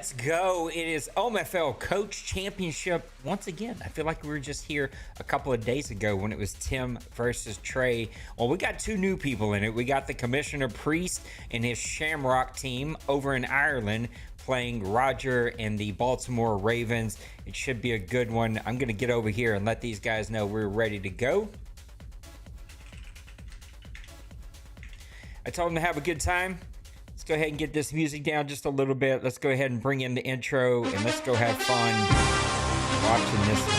Let's go. It is OMFL Coach Championship once again. I feel like we were just here a couple of days ago when it was Tim versus Trey. Well, we got two new people in it. We got the Commissioner Priest and his Shamrock team over in Ireland playing Roger and the Baltimore Ravens. It should be a good one. I'm going to get over here and let these guys know we're ready to go. I told them to have a good time. Let's go ahead and get this music down just a little bit. Let's go ahead and bring in the intro and let's go have fun watching this one.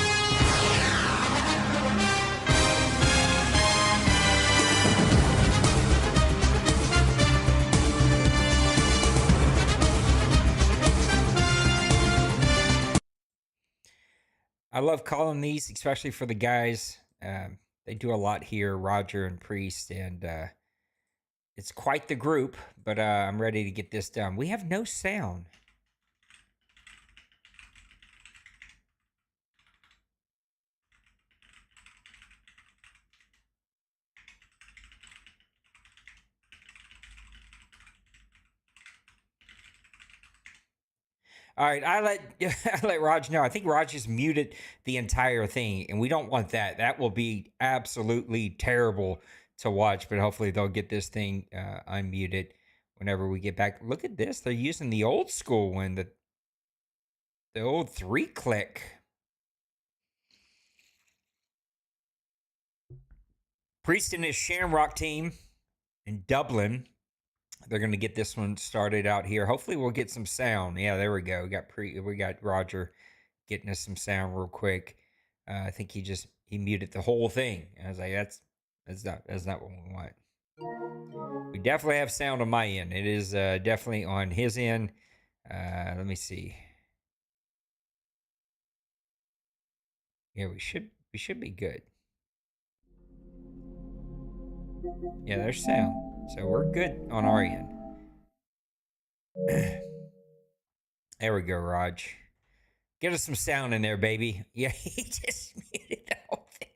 I love calling these, especially for the guys. They do a lot here, Roger and Priest, and it's quite the group, but I'm ready to get this done. We have no sound. All right, I let Raj know. I think Raj just muted the entire thing, and we don't want that. That will be absolutely terrible to watch, but hopefully they'll get this thing unmuted whenever we get back. Look at this. They're using the old school one, the old 3-click. Priest and his Shamrock team in Dublin. They're going to get this one started out here. Hopefully we'll get some sound. Yeah, there we go. We got Roger getting us some sound real quick. I think he muted the whole thing. I was like, that's not what we want. We definitely have sound on my end. It is definitely on his end. Let me see. Yeah, we should be good. Yeah, there's sound. So we're good on our end. There we go, Raj. Get us some sound in there, baby. Yeah, he just muted the whole thing.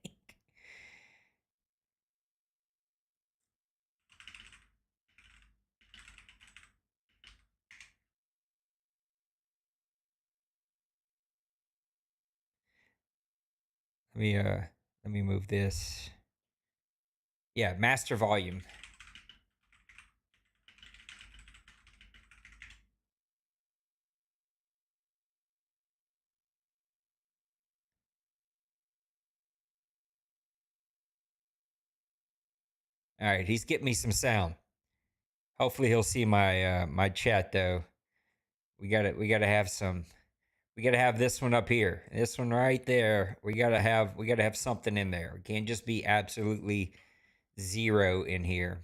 Let me move this. Yeah, master volume. All right, he's getting me some sound. Hopefully he'll see my my chat though. We gotta have this one up here. This one right there. We gotta have something in there. It can't just be absolutely zero in here.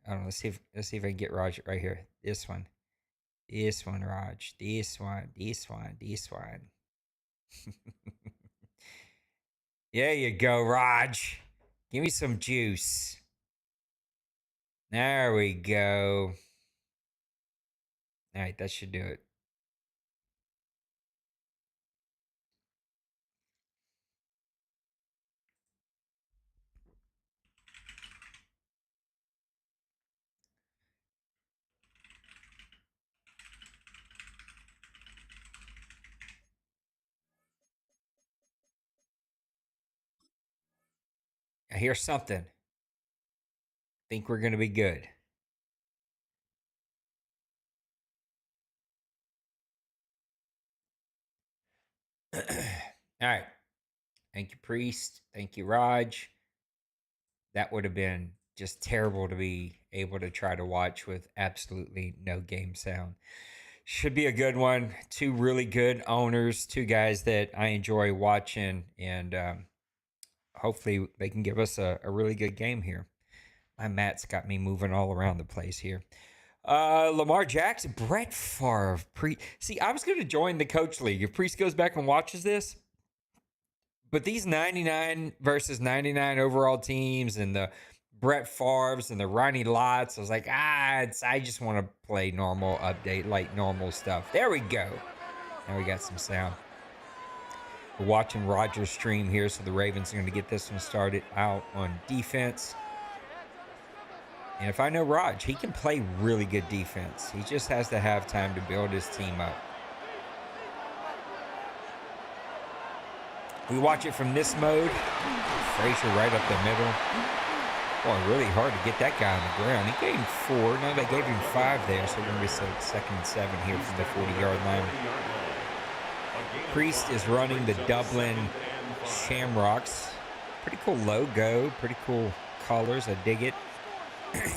I don't know. Let's see if I can get Raj right here. This one, Raj. This one. There you go, Raj. Give me some juice. There we go. All right, that should do it. I hear something. Think we're gonna be good. All right. Thank you, Priest. Thank you, Raj. That would have been just terrible to be able to try to watch with absolutely no game sound. Should be a good one. Two really good owners, two guys that I enjoy watching, and hopefully they can give us a really good game here. My mat's got me moving all around the place here. Lamar Jackson, Brett Favre. See, I was going to join the Coach League if Priest goes back and watches this. But these 99 versus 99 overall teams and the Brett Favre's and the Ronnie Lott's, I was like, I just want to play normal update, like normal stuff. There we go. Now we got some sound. We're watching Roger's stream here, so the Ravens are going to get this one started out on defense. And if I know Raj, he can play really good defense. He just has to have time to build his team up. We watch it from this mode. Frazier right up the middle. Boy, really hard to get that guy on the ground. He gave him 4. No, they gave him 5 there. So we're going to be 2nd and 7 here from the 40-yard line. Priest is running the Dublin Shamrocks. Pretty cool logo. Pretty cool colors. I dig it.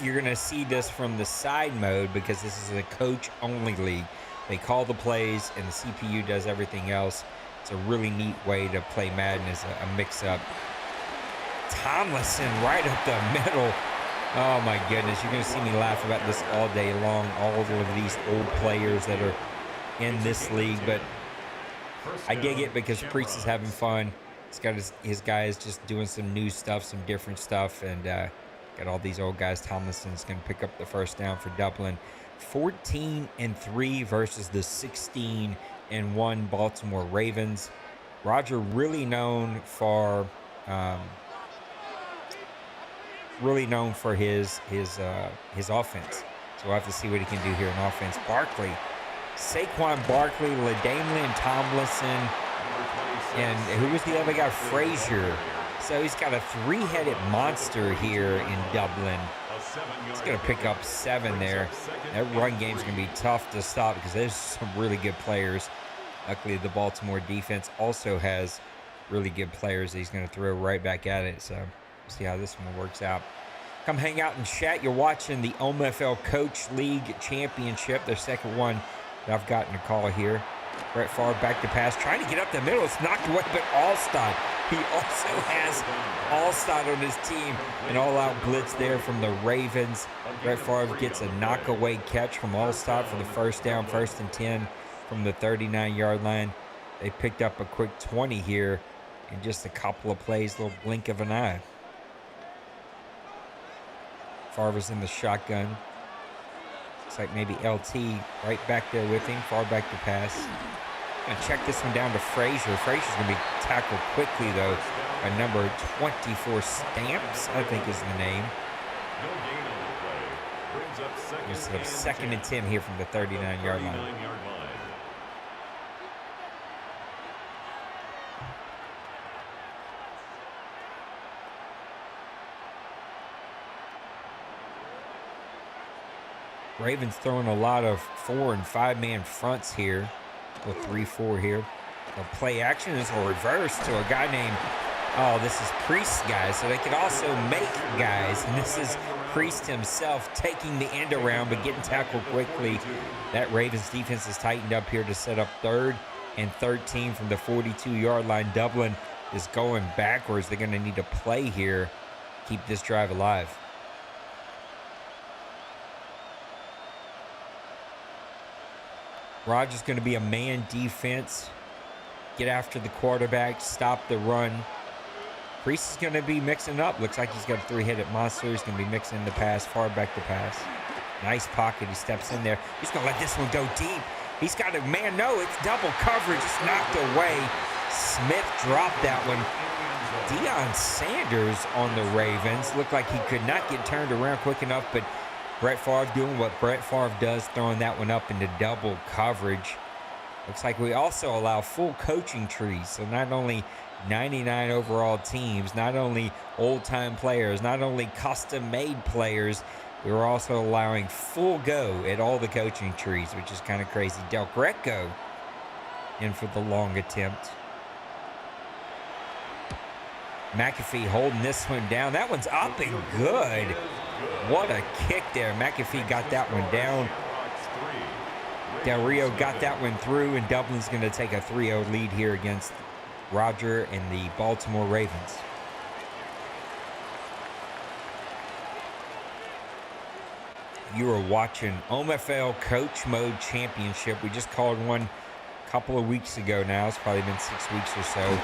You're going to see this from the side mode because this is a coach-only league. They call the plays, and the CPU does everything else. It's a really neat way to play Madden as a mix-up. Tomlinson right up the middle. Oh, my goodness. You're going to see me laugh about this all day long, all of these old players that are in this league. But I dig it because Priest is having fun. He's got his guys just doing some new stuff, some different stuff, and got all these old guys. Tomlinson's going to pick up the first down for Dublin. 14-3 versus the 16-1 Baltimore Ravens. Roger really known for his offense. So we'll have to see what he can do here in offense. Barkley, Saquon Barkley, LaDainian Tomlinson, and who was the other guy? Frazier. So he's got a 3-headed monster here in Dublin. He's going to pick up 7 there. That run game's going to be tough to stop because there's some really good players. Luckily, the Baltimore defense also has really good players that he's going to throw right back at it. So we'll see how this one works out. Come hang out and chat. You're watching the OMFL Coach League Championship, their second one that I've gotten a call here. Brett Favre back to pass, trying to get up the middle. It's knocked away, but Alstott. He also has Alstott on his team. An all-out blitz there from the Ravens. Brett Favre gets a knockaway catch from Alstott for the first down, 1st and 10 from the 39-yard line. They picked up a quick 20 here in just a couple of plays, little blink of an eye. Favre's in the shotgun. Looks like maybe LT right back there with him. Far back to pass. Gonna check this one down to Frazier. Frazier's gonna be tackled quickly though by number 24, Stamps, I think is the name. Gonna set up 2nd and 10 here from the 39-yard line. Ravens throwing a lot of 4- and 5-man fronts here. With 3-4 here. The play action is a reverse to a guy named, this is Priest, guys. So they could also make guys. And this is Priest himself taking the end around but getting tackled quickly. That Ravens defense is tightened up here to set up 3rd and 13 from the 42-yard line. Dublin is going backwards. They're going to need to play here. Keep this drive alive. Rogers going to be a man defense. Get after the quarterback. Stop the run. Priest is going to be mixing up. Looks like he's got a 3-headed monster. He's going to be mixing the pass. Far back to pass. Nice pocket. He steps in there. He's going to let this one go deep. He's got a man. No, it's double coverage. It's knocked away. Smith dropped that one. Deion Sanders on the Ravens. Looked like he could not get turned around quick enough, but Brett Favre doing what Brett Favre does, throwing that one up into double coverage. Looks like we also allow full coaching trees. So not only 99 overall teams, not only old-time players, not only custom-made players, we were also allowing full go at all the coaching trees, which is kind of crazy. Del Greco in for the long attempt. McAfee holding this one down. That one's up and good. What a kick there. McAfee got that one down. Del Rio got that one through, and Dublin's going to take a 3-0 lead here against Roger and the Baltimore Ravens. You are watching OMFL Coach Mode Championship. We just called one a couple of weeks ago now. It's probably been 6 weeks or so.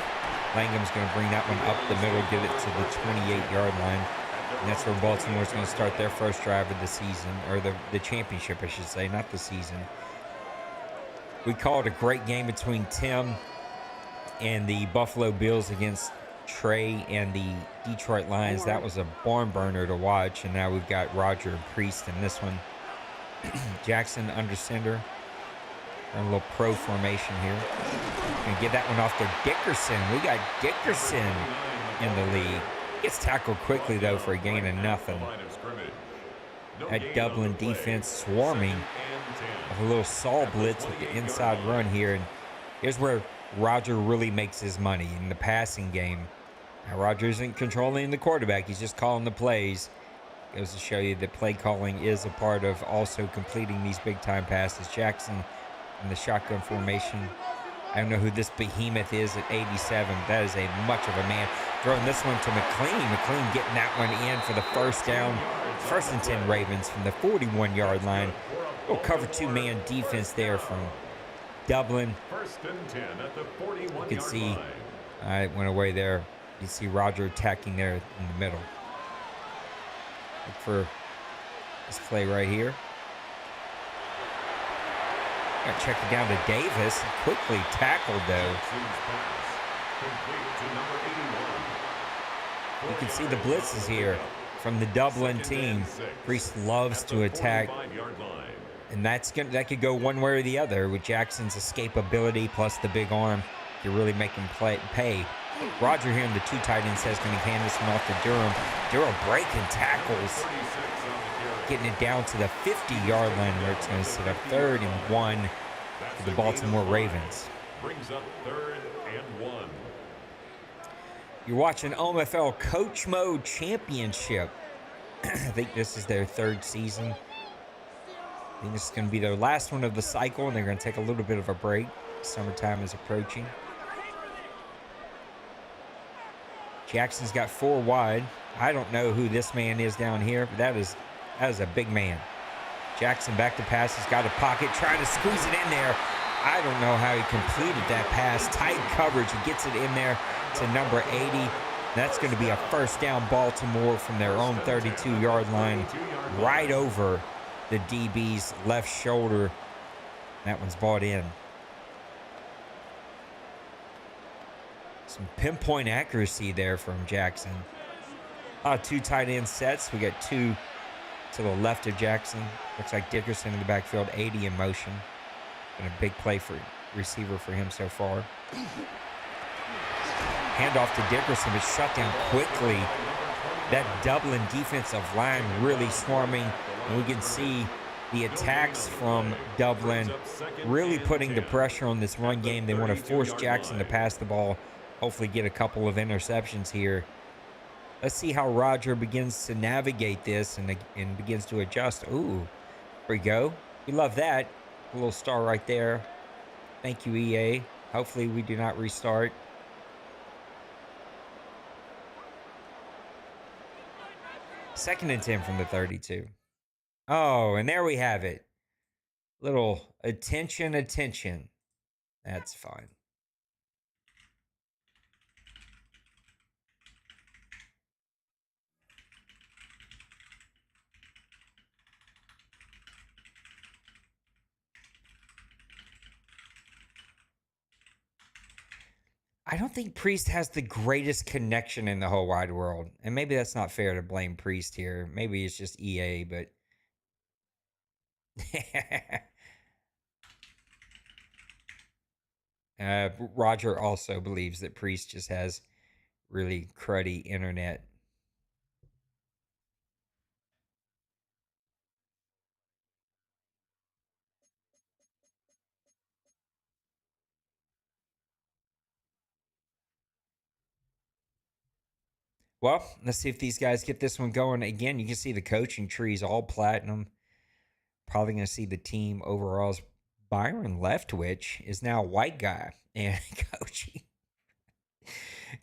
Langham's going to bring that one up the middle, get it to the 28-yard line. And that's where Baltimore's going to start their first drive of the season, or the championship, I should say, not the season. We called a great game between Tim and the Buffalo Bills against Trey and the Detroit Lions. That was a barn burner to watch. And now we've got Roger and Priest in this one. Jackson under center. A little pro formation here. Gonna get that one off to Dickerson. We got Dickerson in the league. Gets tackled quickly though for a gain of nothing. That Dublin defense swarming with a little Saul blitz with the inside run here. And here's where Roger really makes his money in the passing game. Now Roger isn't controlling the quarterback. He's just calling the plays. Goes to show you that play calling is a part of also completing these big time passes. Jackson in the shotgun formation. I don't know who this behemoth is at 87. That is a much of a man. Throwing this one to McLean. McLean getting that one in for the first down. First and 10 Ravens from the 41-yard line. Little cover two-man defense there from Dublin. You can see, it went away there. You see Roger attacking there in the middle. Look for this play right here. Got to check it down to Davis. Quickly tackled, though. You can see the blitzes here from the Dublin team. Priest loves to attack. And that could go one way or the other with Jackson's escapability plus the big arm. You really make him pay. Roger here in the two tight end says going to hand this one off to Durham. Durham breaking tackles. Getting it down to the 50-yard line where it's going to set up 3rd and 1 for the Baltimore Ravens. Brings up 3rd and 1. You're watching OMFL Coach Mode Championship. I think this is their 3rd season. I think this is going to be their last one of the cycle, and they're going to take a little bit of a break. Summertime is approaching. Jackson's got 4 wide. I don't know who this man is down here, but that is a big man. Jackson back to pass. He's got a pocket, trying to squeeze it in there. I don't know how he completed that pass. Tight coverage. He gets it in there to number 80. That's going to be a first down Baltimore from their own 32-yard line, right over the DB's left shoulder. That one's bought in. Some pinpoint accuracy there from Jackson. 2 tight end sets. We got 2 to the left of Jackson. Looks like Dickerson in the backfield, 80 in motion. Been a big play for receiver for him so far. Handoff to Dickerson, but shut down quickly. That Dublin defensive line really swarming. And we can see the attacks from Dublin really putting the pressure on this run game. They want to force Jackson to pass the ball. Hopefully get a couple of interceptions here. Let's see how Roger begins to navigate this and begins to adjust. Ooh, here we go. We love that. A little star right there. Thank you, EA. Hopefully we do not restart. Second and 10 from the 32. Oh, and there we have it. Little attention. That's fine. I don't think Priest has the greatest connection in the whole wide world. And maybe that's not fair to blame Priest here. Maybe it's just EA, but... Roger also believes that Priest just has really cruddy internet. Well, let's see if these guys get this one going. Again, you can see the coaching trees all platinum. Probably going to see the team overalls. Byron Leftwich is now a white guy and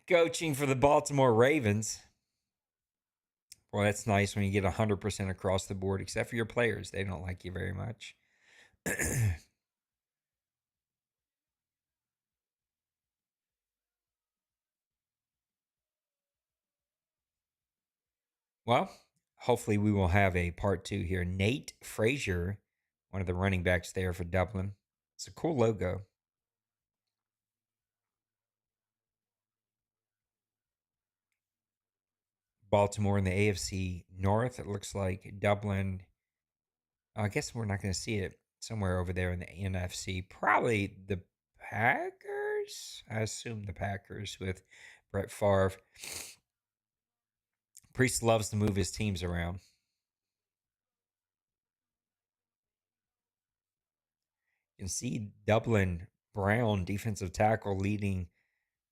coaching for the Baltimore Ravens. Well, that's nice when you get 100% across the board, except for your players. They don't like you very much. Well, hopefully we will have a part 2 here. Nate Frazier, one of the running backs there for Dublin. It's a cool logo. Baltimore in the AFC North. It looks like Dublin. I guess we're not going to see it somewhere over there in the NFC. Probably the Packers. I assume the Packers with Brett Favre. Priest loves to move his teams around. You can see Dublin Brown, defensive tackle, leading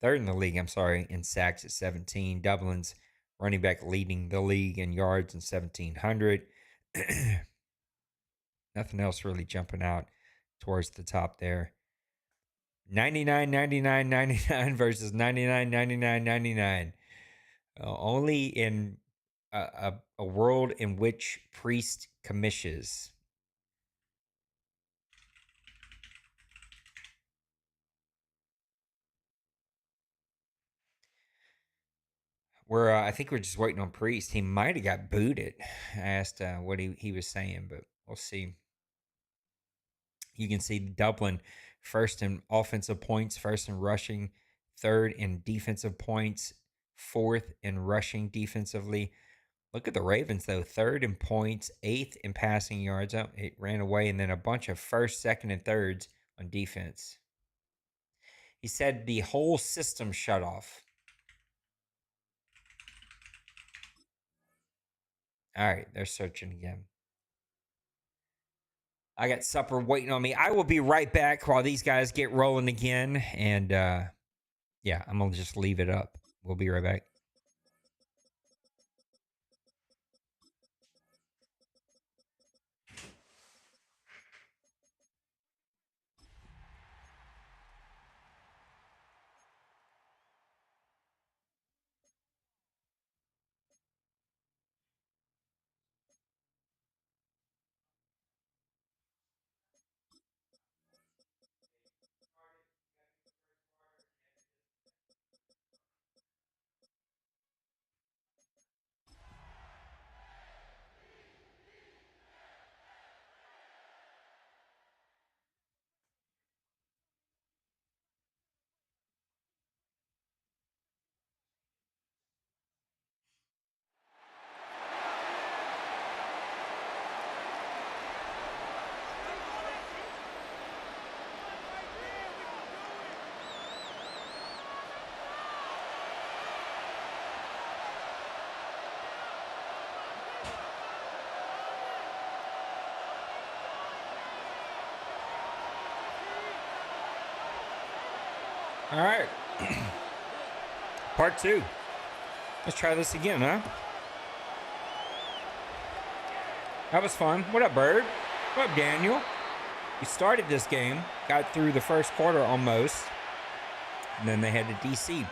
third in the league, in sacks at 17. Dublin's running back leading the league in yards in 1,700. Nothing else really jumping out towards the top there. 99, 99, 99 versus 99, 99, 99. Only in a world in which Priest commissions. I think we're just waiting on Priest. He might have got booted. I asked what he was saying, but we'll see. You can see Dublin first in offensive points, first in rushing, third in defensive points, fourth in rushing defensively. Look at the Ravens, though. Third in points, eighth in passing yards. Oh, it ran away, and then a bunch of first, second, and thirds on defense. He said the whole system shut off. All right, they're searching again. I got supper waiting on me. I will be right back while these guys get rolling again. And yeah, I'm going to just leave it up. We'll be right back. All right. Part 2. Let's try this again, huh? That was fun. What up, Bird? What up, Daniel? We started this game, got through the first quarter almost, and then they had to DC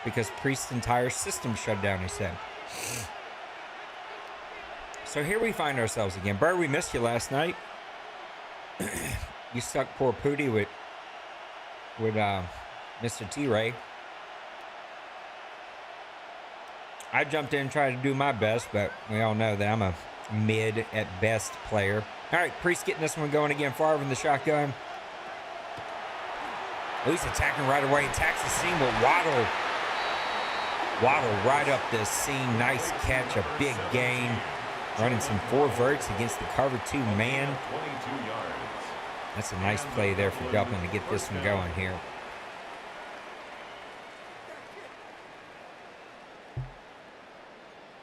because Priest's entire system shut down, he said. So here we find ourselves again. Bird, we missed you last night. You stuck poor Pooty with Mr. T-Ray. I jumped in and tried to do my best, but we all know that I'm a mid at best player. All right, Priest getting this one going again. Favre in the shotgun. Oh, he's attacking right away. Attacks the seam with Waddle. Waddle right up the seam. Nice catch, a big gain. Running some 4 verts against the cover 2 man. 22 yards. That's a nice play there for Dublin to get this one going here.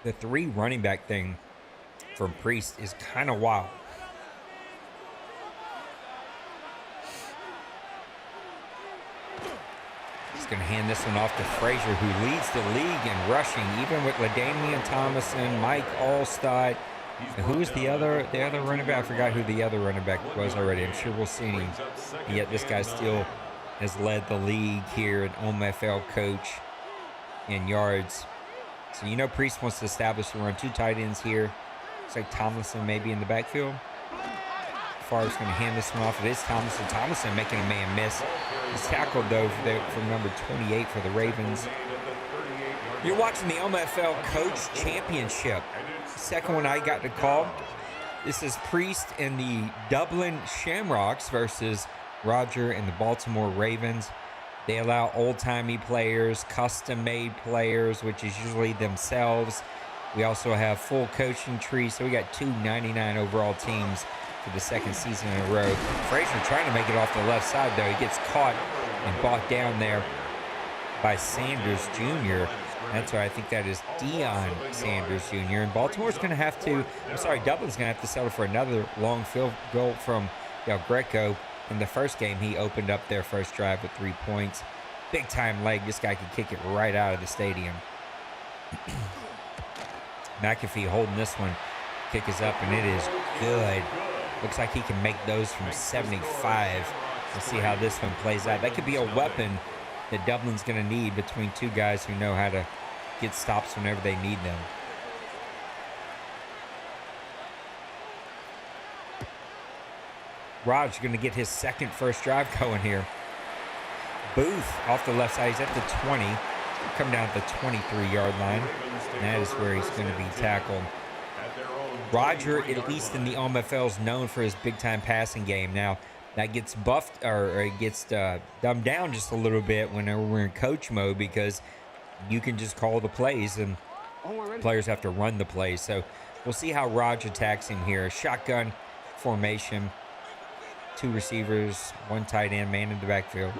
The 3 running back thing from Priest is kind of wild. He's going to hand this one off to Frazier, who leads the league in rushing, even with LaDainian Thomason, Mike Allstott. And who was the other running back? I forgot who the other running back was already. I'm sure we'll see him. And yet this guy still has led the league here at OMFL Coach in yards. So you know Priest wants to establish to run 2 tight ends here. Looks like Tomlinson maybe in the backfield. Favre's going to hand this one off. It is Tomlinson. Tomlinson making a man miss. He's tackled, though, for number 28 for the Ravens. You're watching the OMFL Coach Championship. Second one I got to call. This is Priest and the Dublin Shamrocks versus Roger and the Baltimore Ravens. They allow old-timey players, custom-made players, which is usually themselves. We also have full coaching tree, so we got 299 overall teams for the second season in a row. Frazier trying to make it off the left side, though. He gets caught and brought down there by Sanders Jr. That's right. I think that is Deion Sanders Jr. And Baltimore's going to have to, Dublin's going to have to settle for another long field goal from Del Greco. In the first game, he opened up their first drive with 3 points. Big time leg. This guy could kick it right out of the stadium. McAfee holding this one. Kick is up, and it is good. Looks like he can make those from 75. We'll see how this one plays out. That could be a weapon that Dublin's going to need between two guys who know how to get stops whenever they need them. Raj going to get his second first drive going here. Booth off the left side. He's at the 20. Come down at the 23-yard line. And that is where he's going to be tackled. Roger, at least in the OMFL, is known for his big-time passing game. Now, that gets buffed, or it gets dumbed down just a little bit whenever we're in coach mode, because you can just call the plays and players have to run the plays. So we'll see how Raj attacks him here. Shotgun formation, 2 receivers, 1 tight end, man in the backfield.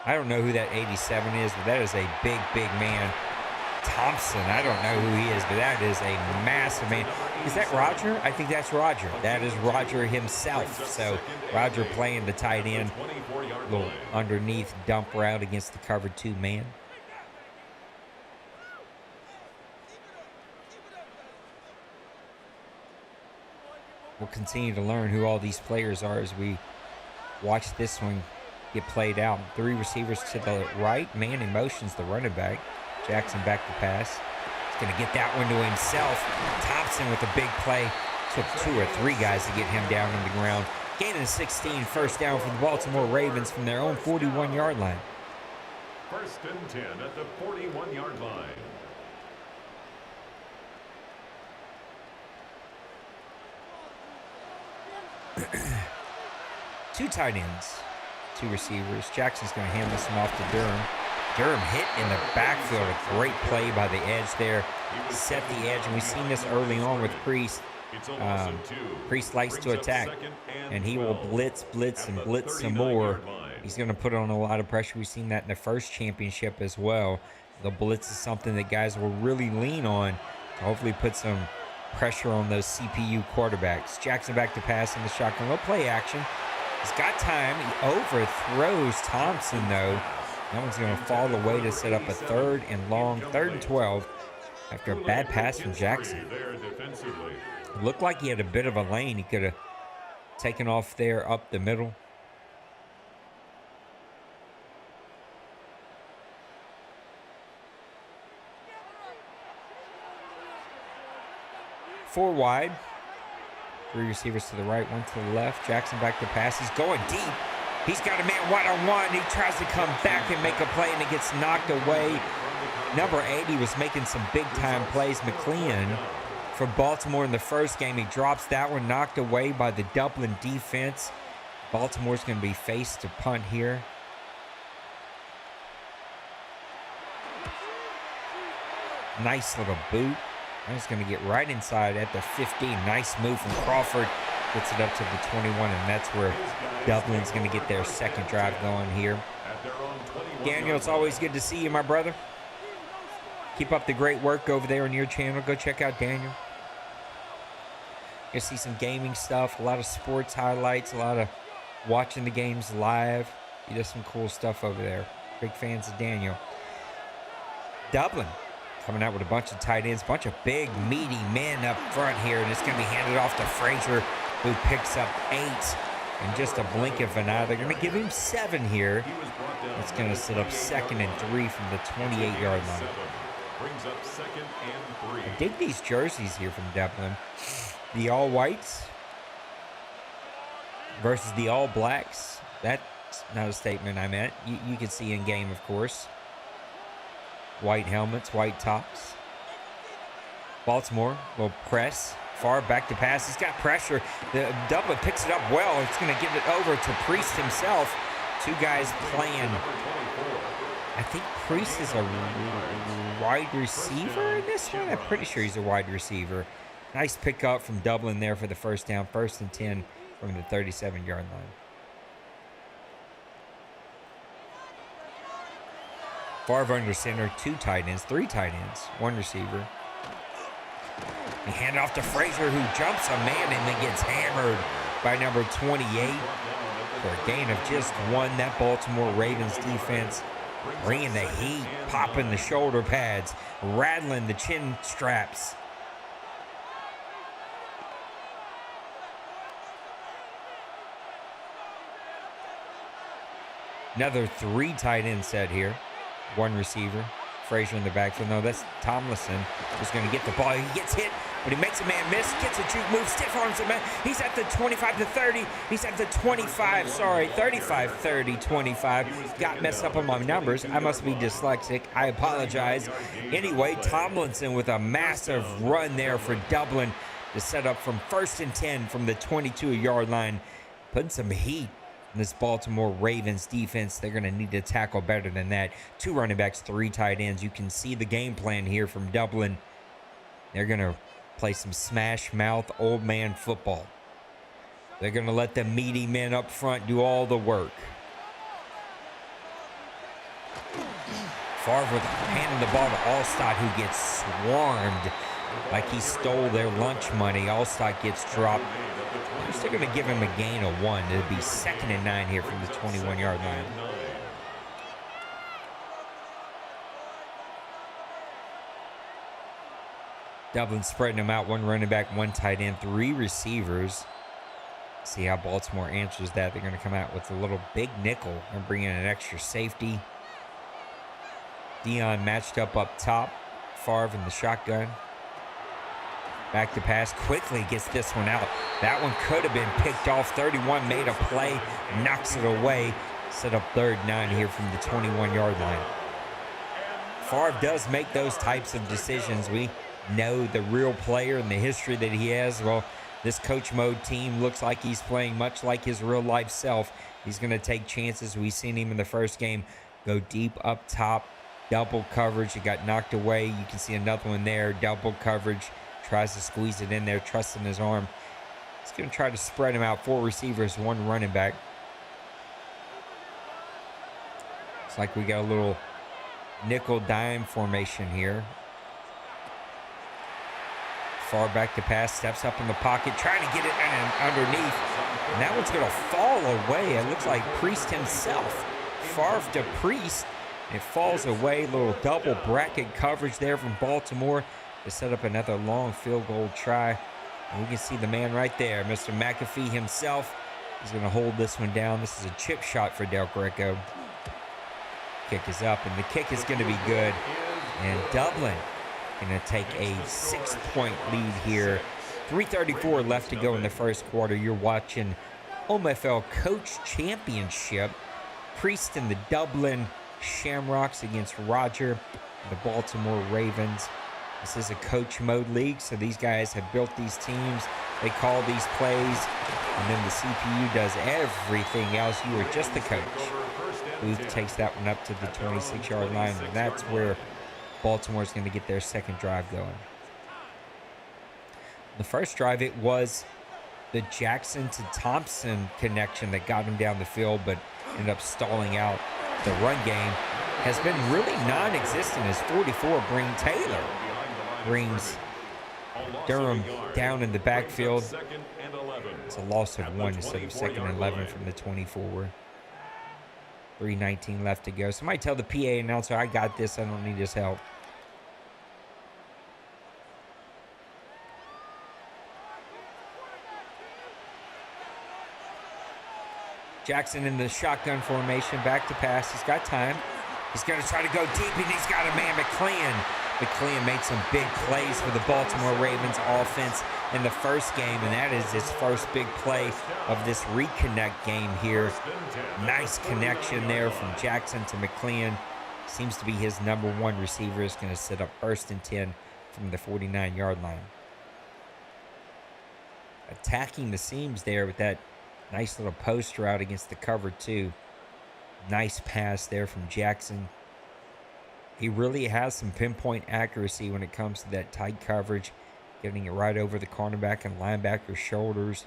I don't know who that 87 is, but that is a big, big man. Thompson, I don't know who he is, but that is a massive man. Is that Roger? I think that's Roger. That is Roger himself. So Roger playing the tight end, little underneath dump route against the cover 2 man. We'll continue to learn who all these players are as we watch this one get played out. 3 receivers to the right, man in motion's the running back. Jackson back to pass. He's going to get that one to himself. Thompson with a big play. Took 2 or 3 guys to get him down on the ground. Gaining 16, first down for the Baltimore Ravens from their own 41-yard line. 1st and 10 at the 41-yard line. Two tight ends, 2 receivers. Jackson's going to hand this one off to Durham. Durham hit in the backfield. A great play by the edge there. Set the edge, and we've seen this early on with Priest. Priest likes to attack, and he will blitz, and blitz some more. He's going to put on a lot of pressure. We've seen that in the first championship as well. The blitz is something that guys will really lean on to hopefully put some pressure on those CPU quarterbacks. Jackson back to pass in the shotgun. No play action. He's got time. He overthrows Thompson, though. That one's going to fall away to set up a 3rd and long, 3rd and 12 after a bad pass from Jackson. It looked like he had a bit of a lane. He could have taken off there up the middle. Four wide. 3 receivers to the right, 1 to the left. Jackson back to pass. He's going deep. He's got a man one-on-one. He tries to come back and make a play, and it gets knocked away. Number 80 was making some big-time plays. McLean from Baltimore in the first game. He drops that one, knocked away by the Dublin defense. Baltimore's going to be faced to punt here. Nice little boot. That's going to get right inside at the 15. Nice move from Crawford. Gets it up to the 21, and that's where Dublin's going to get their second drive going here. Daniel, it's always good to see you, my brother. Keep up the great work over there on your channel. Go check out Daniel. You'll see some gaming stuff, a lot of sports highlights, a lot of watching the games live. He does some cool stuff over there. Big fans of Daniel. Dublin coming out with a bunch of tight ends, a bunch of big, meaty men up front here, and it's going to be handed off to Frazier, who picks up 8 in just a blink of an eye. They're going to give him 7 here. It's going to set up 2nd and 3 from the 28-yard line. Brings up 2nd and 3. I dig these jerseys here from Dublin. The all whites versus the all blacks. That's not a statement I meant. You can see in game, of course. White helmets, white tops. Baltimore will press. Far back to pass. He's got pressure. The Dublin picks it up well. It's going to give it over to Priest himself. Two guys playing. I think Priest is a wide receiver in this one. I'm pretty sure he's a wide receiver. Nice pickup from Dublin there for the first down. 1st and 10 from the 37-yard line. Favre under center, 2 tight ends, 3 tight ends, 1 receiver. He handed off to Frazier, who jumps a man and then gets hammered by number 28 for a gain of just 1. That Baltimore Ravens defense bringing the heat, popping the shoulder pads, rattling the chin straps. Another 3 tight end set here. 1 receiver. Frazier in the backfield. No, that's Tomlinson who's going to get the ball. He gets hit, but he makes a man miss. Gets a juke move. Stiff arms a man. He's at the 25 to 30. He's at the 25. Sorry, 35, 30, 25. Got messed up on my numbers. I must be dyslexic. I apologize. Anyway, Tomlinson with a massive run there for Dublin to set up from 1st and 10 from the 22-yard line. Putting some heat. This Baltimore Ravens defense, they're going to need to tackle better than that. 2 running backs, 3 tight ends. You can see the game plan here from Dublin. They're going to play some smash mouth old man football. They're going to let the meaty men up front do all the work. Favre with handing the ball to Allstott, who gets swarmed like he stole their lunch money. Allstott gets dropped. They're still going to give him a gain of 1. It'll be 2nd and 9 here from the 21-yard line. Dublin spreading them out. 1 running back, 1 tight end, 3 receivers. See how Baltimore answers that. They're going to come out with a little big nickel and bring in an extra safety. Dion matched up top. Favre in the shotgun. Back to pass, quickly gets this one out. That one could have been picked off. 31 made a play, knocks it away. Set up 3rd and 9 here from the 21-yard line. Favre does make those types of decisions. We know the real player and the history that he has. Well, this coach mode team looks like he's playing much like his real life self. He's going to take chances. We've seen him in the first game go deep up top, double coverage. It got knocked away. You can see another one there, double coverage. Tries to squeeze it in there, trusting his arm. He's going to try to spread him out. 4 receivers, 1 running back. Looks like we got a little nickel dime formation here. Far back to pass, steps up in the pocket, trying to get it underneath. And that one's going to fall away. It looks like Priest himself. Favre to Priest. It falls away. Little double bracket coverage there from Baltimore to set up another long field goal try. And we can see the man right there, Mr. McAfee himself. He's going to hold this one down. This is a chip shot for Del Greco. Kick is up, and the kick is going to be good. And Dublin going to take a 6-point lead here. 3:34 left to go in the first quarter. You're watching OMFL Coach Championship. Priest and the Dublin Shamrocks against Roger, the Baltimore Ravens. This is a coach mode league, so these guys have built these teams. They call these plays, and then the CPU does everything else. You are just the coach. Booth takes that one up to the 26-yard line, and that's where Baltimore's going to get their second drive going. The first drive, it was the Jackson to Thompson connection that got him down the field, but ended up stalling out. The run game has been really non-existent as 44 Taylor brings Durham down in the backfield. It's a loss of 1 instead of 2nd and 11 from the 24. 3:19 left to go. Somebody tell the PA announcer, I got this. I don't need his help. Jackson in the shotgun formation, back to pass. He's got time. He's going to try to go deep, and he's got a man, McLean. McLean made some big plays for the Baltimore Ravens offense in the first game, and that is his first big play of this reconnect game here. Nice connection there from Jackson to McLean. Seems to be his number 1 receiver. Is going to set up 1st and 10 from the 49-yard line. Attacking the seams there with that nice little post route against the cover 2. Nice pass there from Jackson. He really has some pinpoint accuracy when it comes to that tight coverage, getting it right over the cornerback and linebacker's shoulders.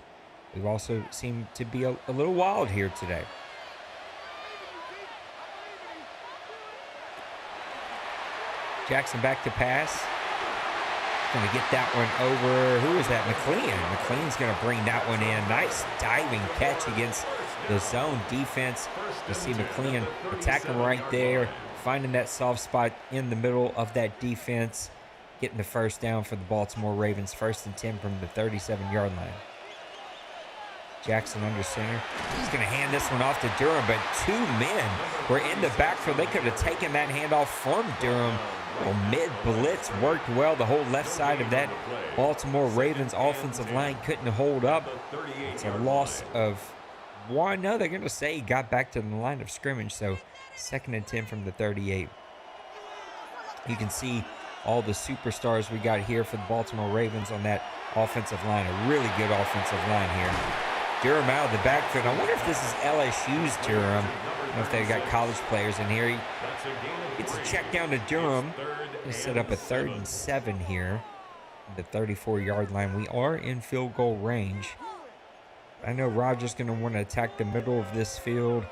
We've also seemed to be a little wild here today. Jackson back to pass. Going to get that one over. Who is that? McLean. McLean's going to bring that one in. Nice diving catch against the zone defense. You see McLean attacking right there, finding that soft spot in the middle of that defense, getting the first down for the Baltimore Ravens. 1st and 10 from the 37-yard line. Jackson under center. He's going to hand this one off to Durham, but 2 men were in the backfield. They could have taken that handoff from Durham. Well, mid-blitz worked well. The whole left side of that Baltimore Ravens offensive line couldn't hold up. It's a loss of 1. No, they're going to say he got back to the line of scrimmage. So 2nd and 10 from the 38. You can see all the superstars we got here for the Baltimore Ravens on that offensive line. A really good offensive line here. Durham out of the backfield. I wonder if this is LSU's Durham. I don't know if they've got college players in here. He gets a check down to Durham. Going to set up a 3rd and 7 here. The 34-yard line. We are in field goal range. I know Roger's going to want to attack the middle of this field,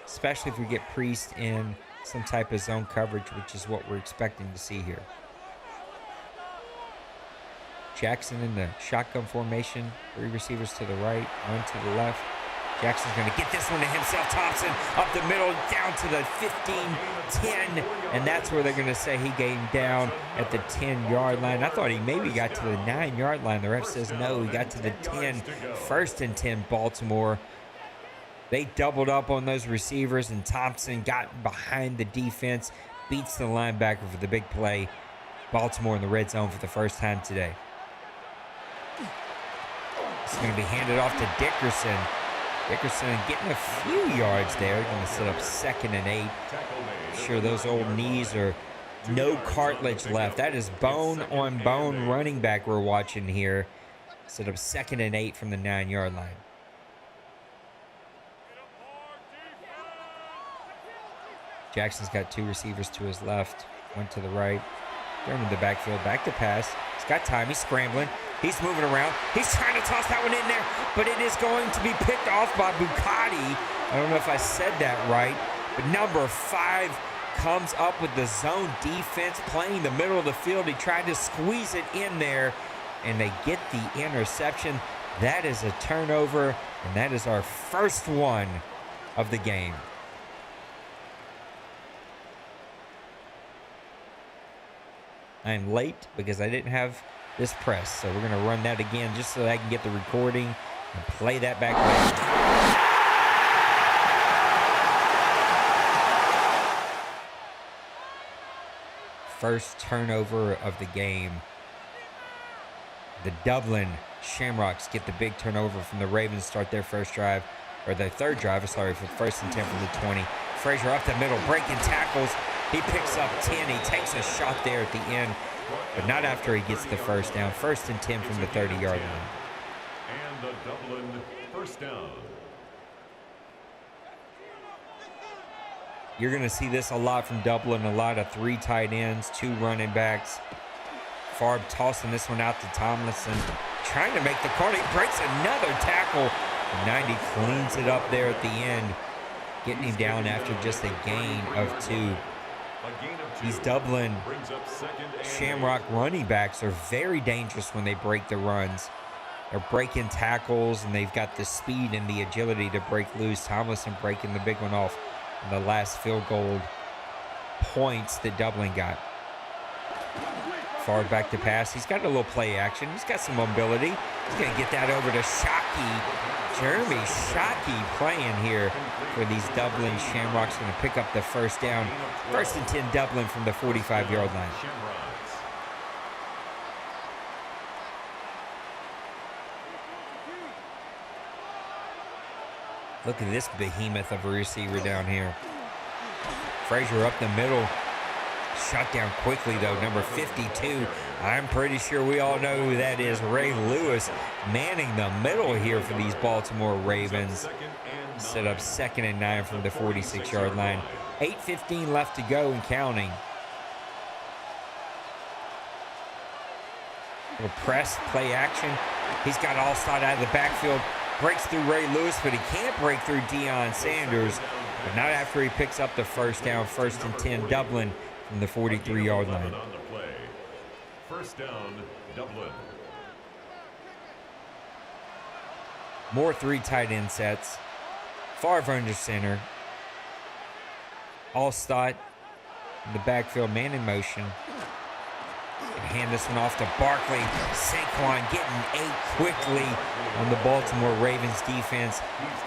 especially if we get Priest in some type of zone coverage, which is what we're expecting to see here. Jackson in the shotgun formation. 3 receivers to the right, 1 to the left. Jackson's going to get this one to himself. Thompson up the middle, down to the 15-10. And that's where they're going to say he gained down at the 10-yard line. I thought he maybe got to the 9-yard line. The ref says no, he got to the 10. 1st and 10, Baltimore. They doubled up on those receivers, and Thompson got behind the defense, beats the linebacker for the big play. Baltimore in the red zone for the first time today. It's going to be handed off to Dickerson. Dickerson getting a few yards there. Going to set up 2nd and 8. I'm sure those old knees are no cartilage left. That is bone on bone running back we're watching here. Set up 2nd and 8 from the 9-yard line. Jackson's got 2 receivers to his left, 1 to the right. They're in the backfield, back to pass. He's got time, he's scrambling. He's moving around. He's trying to toss that one in there, but it is going to be picked off by Bucati. I don't know if I said that right, but number 5 comes up with the zone defense playing the middle of the field. He tried to squeeze it in there, and they get the interception. That is a turnover, and that is our first one of the game. I'm late because I didn't have this press, so we're going to run that again just so that I can get the recording and play that back later. First turnover of the game. The Dublin Shamrocks get the big turnover from the Ravens, start their first drive, or their third drive, sorry, for 1st and 10 from the 20. Frazier up the middle, breaking tackles. He picks up 10. He takes a shot there at the end, but not after he gets the first down. 1st and 10 from the 30-yard line. And the Dublin first down. You're going to see this a lot from Dublin, a lot of 3 tight ends, 2 running backs. Favre tossing this one out to Tomlinson, trying to make the corner. He breaks another tackle. 90 cleans it up there at the end, getting him down after just a gain of 2. These Dublin Shamrock running backs are very dangerous when they break the runs. They're breaking tackles, and they've got the speed and the agility to break loose. Tomlinson breaking the big one off in the last field goal points that Dublin got. Far back to pass. He's got a little play action. He's got some mobility. He's going to get that over to Shockey. Jeremy Shockey playing here for these Dublin Shamrocks. Going to pick up the first down. 1st and 10 Dublin from the 45-yard line. Look at this behemoth of a receiver down here. Frazier up the middle. Shut down quickly, though. Number 52. I'm pretty sure we all know who that is. Ray Lewis manning the middle here for these Baltimore Ravens. Set up 2nd and 9 from the 46-yard line. 8:15 left to go and counting. Little press, play action. He's got All-Star out of the backfield. Breaks through Ray Lewis, but he can't break through Deion Sanders. But not after he picks up the first down. 1st and 10, Dublin from the 43-yard line. First down, Dublin. More 3 tight end sets. Favre under center. Allstott in the backfield, man in motion. And hand this one off to Barkley. Saquon getting 8 quickly on the Baltimore Ravens defense.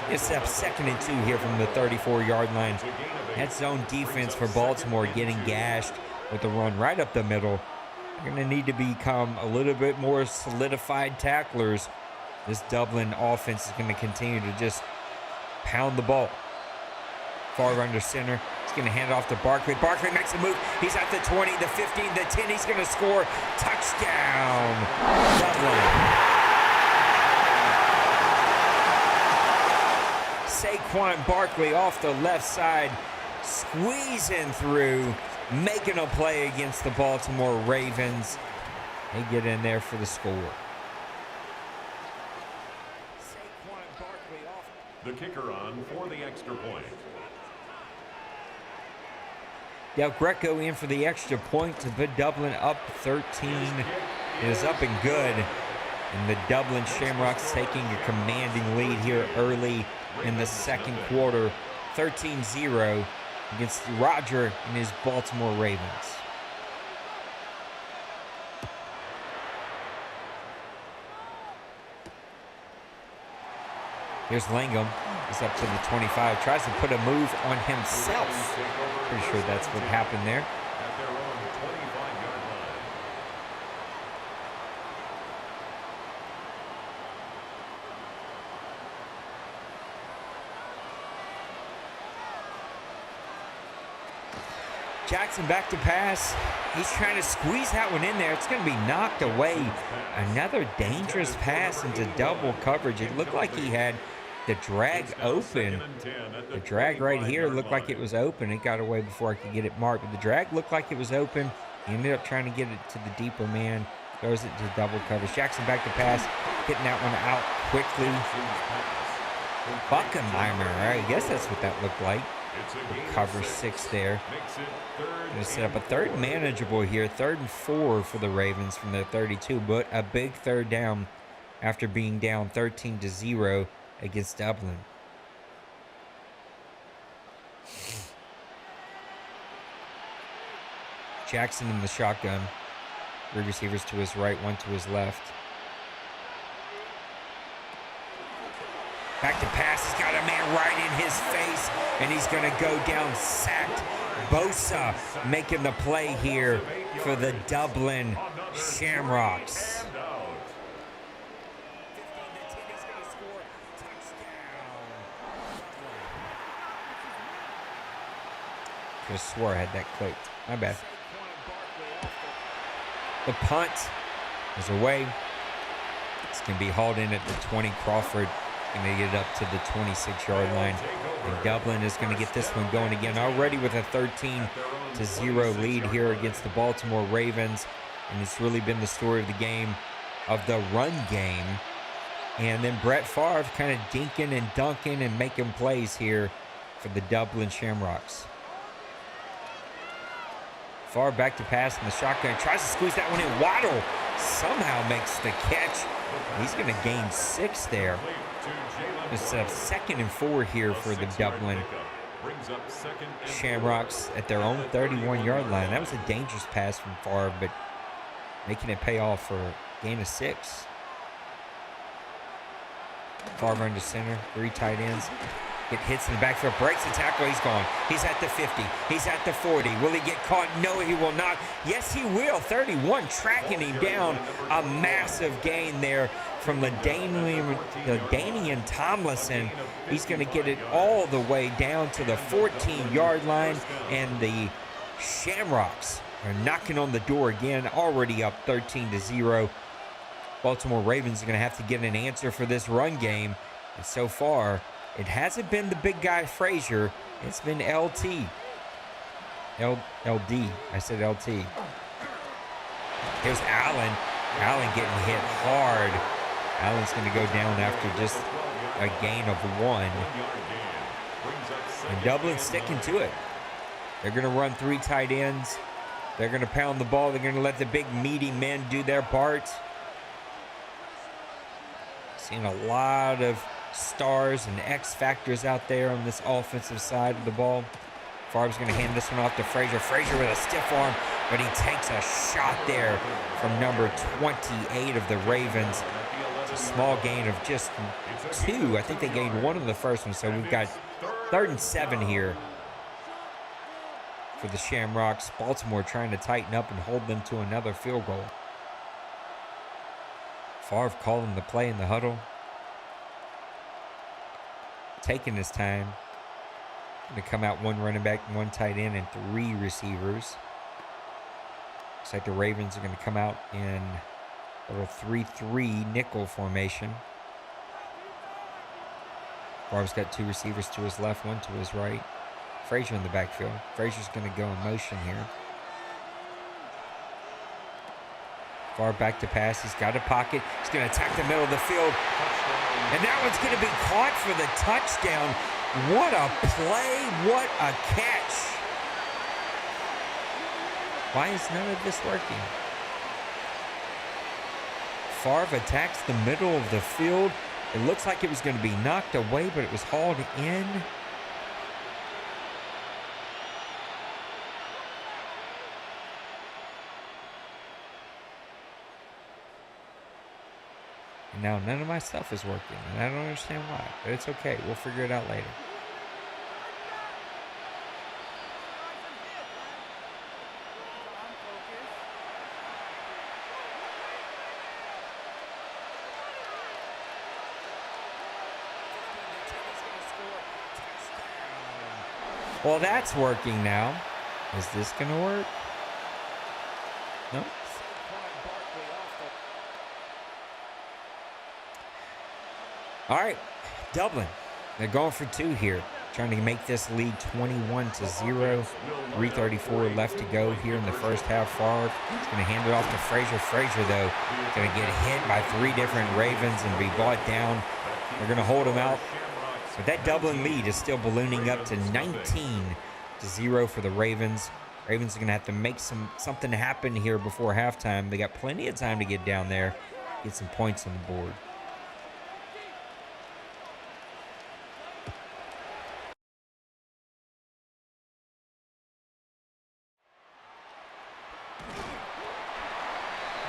It's up 2nd and 2 here from the 34-yard line. That zone defense for Baltimore getting gashed with the run right up the middle. They're going to need to become a little bit more solidified tacklers. This Dublin offense is going to continue to just pound the ball. Favre under center. He's going to hand it off to Barkley. Barkley makes a move. He's at the 20, the 15, the 10. He's going to score. Touchdown, Dublin. Saquon Barkley off the left side, squeezing through, making a play against the Baltimore Ravens. They get in there for the score. Saquon Barkley off. The kicker on for the extra point. Del Greco in for the extra point to put Dublin up 13. It is up and good. And the Dublin Shamrocks taking a commanding lead here early in the second quarter. 13-0 against Roger and his Baltimore Ravens. Here's Langham. He's up to the 25. Tries to put a move on himself. Pretty sure that's what happened there. At their own 25-yard line. Jackson back to pass. He's trying to squeeze that one in there. It's going to be knocked away. Another dangerous pass into double coverage. It looked like he had the drag open. The drag right here looked like it was open. It got away before I could get it marked. But the drag looked like it was open. He ended up trying to get it to the deeper man. Throws it to double coverage. Jackson back to pass. Getting that one out quickly. Buckenheimer. I guess that's what that looked like. Cover 6 there. Going to set up a third manageable here. 3rd and 4 for the Ravens from their 32. But a big third down after being down 13-0 against Dublin. Jackson in the shotgun. 3 receivers to his right, 1 to his left. Back to pass. He's got a man right in his face, and he's going to go down sacked. Bosa making the play here for the Dublin Shamrocks. I swore I had that clicked. My bad. The punt is away. It's going to be hauled in at the 20. Crawford going to get it up to the 26-yard line. And Dublin is going to get this one going again. Already with a 13-0 lead here against the Baltimore Ravens. And it's really been the story of the game, of the run game. And then Brett Favre kind of dinking and dunking and making plays here for the Dublin Shamrocks. Favre back to pass in the shotgun. Tries to squeeze that one in. Waddle somehow makes the catch. He's going to gain 6 there. It's 2nd and 4 here for the Dublin Shamrocks at their own 31-yard line. That was a dangerous pass from Favre, but making it pay off for a gain of 6. Favre under center, 3 tight ends. It hits in the backfield, breaks the tackle, he's gone. He's at the 50, he's at the 40. Will he get caught? No, he will not. Yes, he will. 31, tracking him down. A massive gain there from LaDainian Tomlinson. He's going to get it all the way down to the 14-yard line, and the Shamrocks are knocking on the door again, already up 13-0. Baltimore Ravens are going to have to get an answer for this run game. And so far, it hasn't been the big guy Frazier. It's been LD. I said LT. Here's Allen. Allen getting hit hard. Allen's going to go down after just a gain of 1. And Dublin's sticking to it. They're going to run 3 tight ends. They're going to pound the ball. They're going to let the big meaty men do their part. Seeing a lot of stars and X factors out there on this offensive side of the ball. Favre's going to hand this one off to Frazier. Frazier with a stiff arm, but he takes a shot there from number 28 of the Ravens. It's a small gain of just 2. I think they gained 1 in the first one, so we've got 3rd and 7 here for the Shamrocks. Baltimore trying to tighten up and hold them to another field goal. Favre calling the play in the huddle. Taking his time. Going to come out 1 running back, 1 tight end, and 3 receivers. Looks like the Ravens are going to come out in a little 3-3 nickel formation. Favre's got 2 receivers to his left, 1 to his right. Frazier in the backfield. Frazier's going to go in motion here. Favre back to pass. He's got a pocket. He's going to attack the middle of the field. And that one's going to be caught for the touchdown. What a play. What a catch. Why is none of this working? Favre attacks the middle of the field. It looks like it was going to be knocked away, but it was hauled in. And now none of my stuff is working, and I don't understand why, but it's okay. We'll figure it out later. Well, that's working now. Is this going to work? No. All right, Dublin. They're going for 2 here. Trying to make this lead 21-0. 3:34 left to go here in the first half. Favre is going to hand it off to Frazier. Frazier, though, going to get hit by 3 different Ravens and be brought down. They're going to hold him out. But that Dublin lead is still ballooning up to 19-0 for the Ravens. Ravens are going to have to make something happen here before halftime. They got plenty of time to get down there, get some points on the board.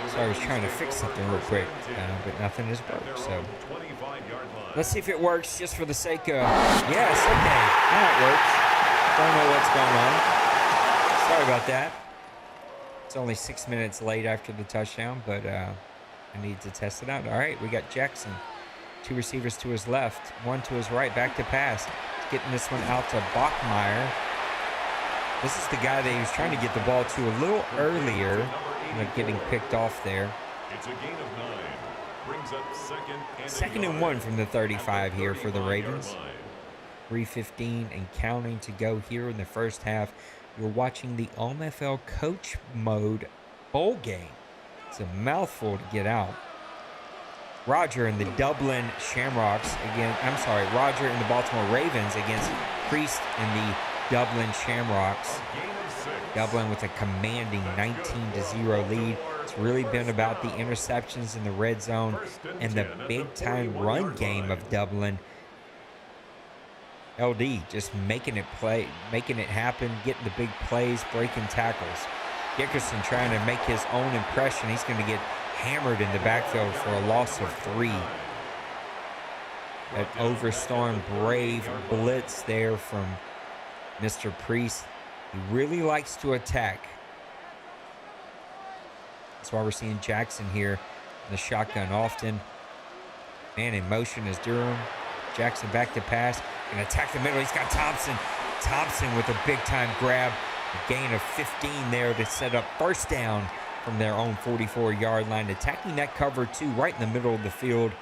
So I was trying to fix something real quick, but nothing has worked. So let's see if it works just for the sake of... Yes, okay. Now it works. Don't know what's going on. Sorry about that. It's only 6 minutes late after the touchdown, but I need to test it out. All right, we got Jackson. 2 receivers to his left, 1 to his right. Back to pass. Getting this one out to Bachmeier. This is the guy that he was trying to get the ball to a little earlier. Getting picked off there. It's a gain of 9. Brings up second and 1 from the 35 here for the Ravens. 3:15 and counting to go here in the first half. You're watching the OMFL Coach Mode Bowl game. It's a mouthful to get out. Roger and the Dublin Shamrocks Roger and the Baltimore Ravens against Priest and the Dublin Shamrocks. Dublin with a commanding 19-0 lead. It's really been about the interceptions in the red zone and the big-time run game of Dublin. LD just making it happen, getting the big plays, breaking tackles. Dickerson trying to make his own impression. He's going to get hammered in the backfield for a loss of 3. That Overstorm Brave blitz there from Mr. Priest. He really likes to attack. That's why we're seeing Jackson here in the shotgun often. Man in motion is Durham. Jackson back to pass. Going to attack the middle. He's got Thompson. Thompson with a big-time grab. A gain of 15 there to set up first down from their own 44-yard line. Attacking that cover 2 right in the middle of the field.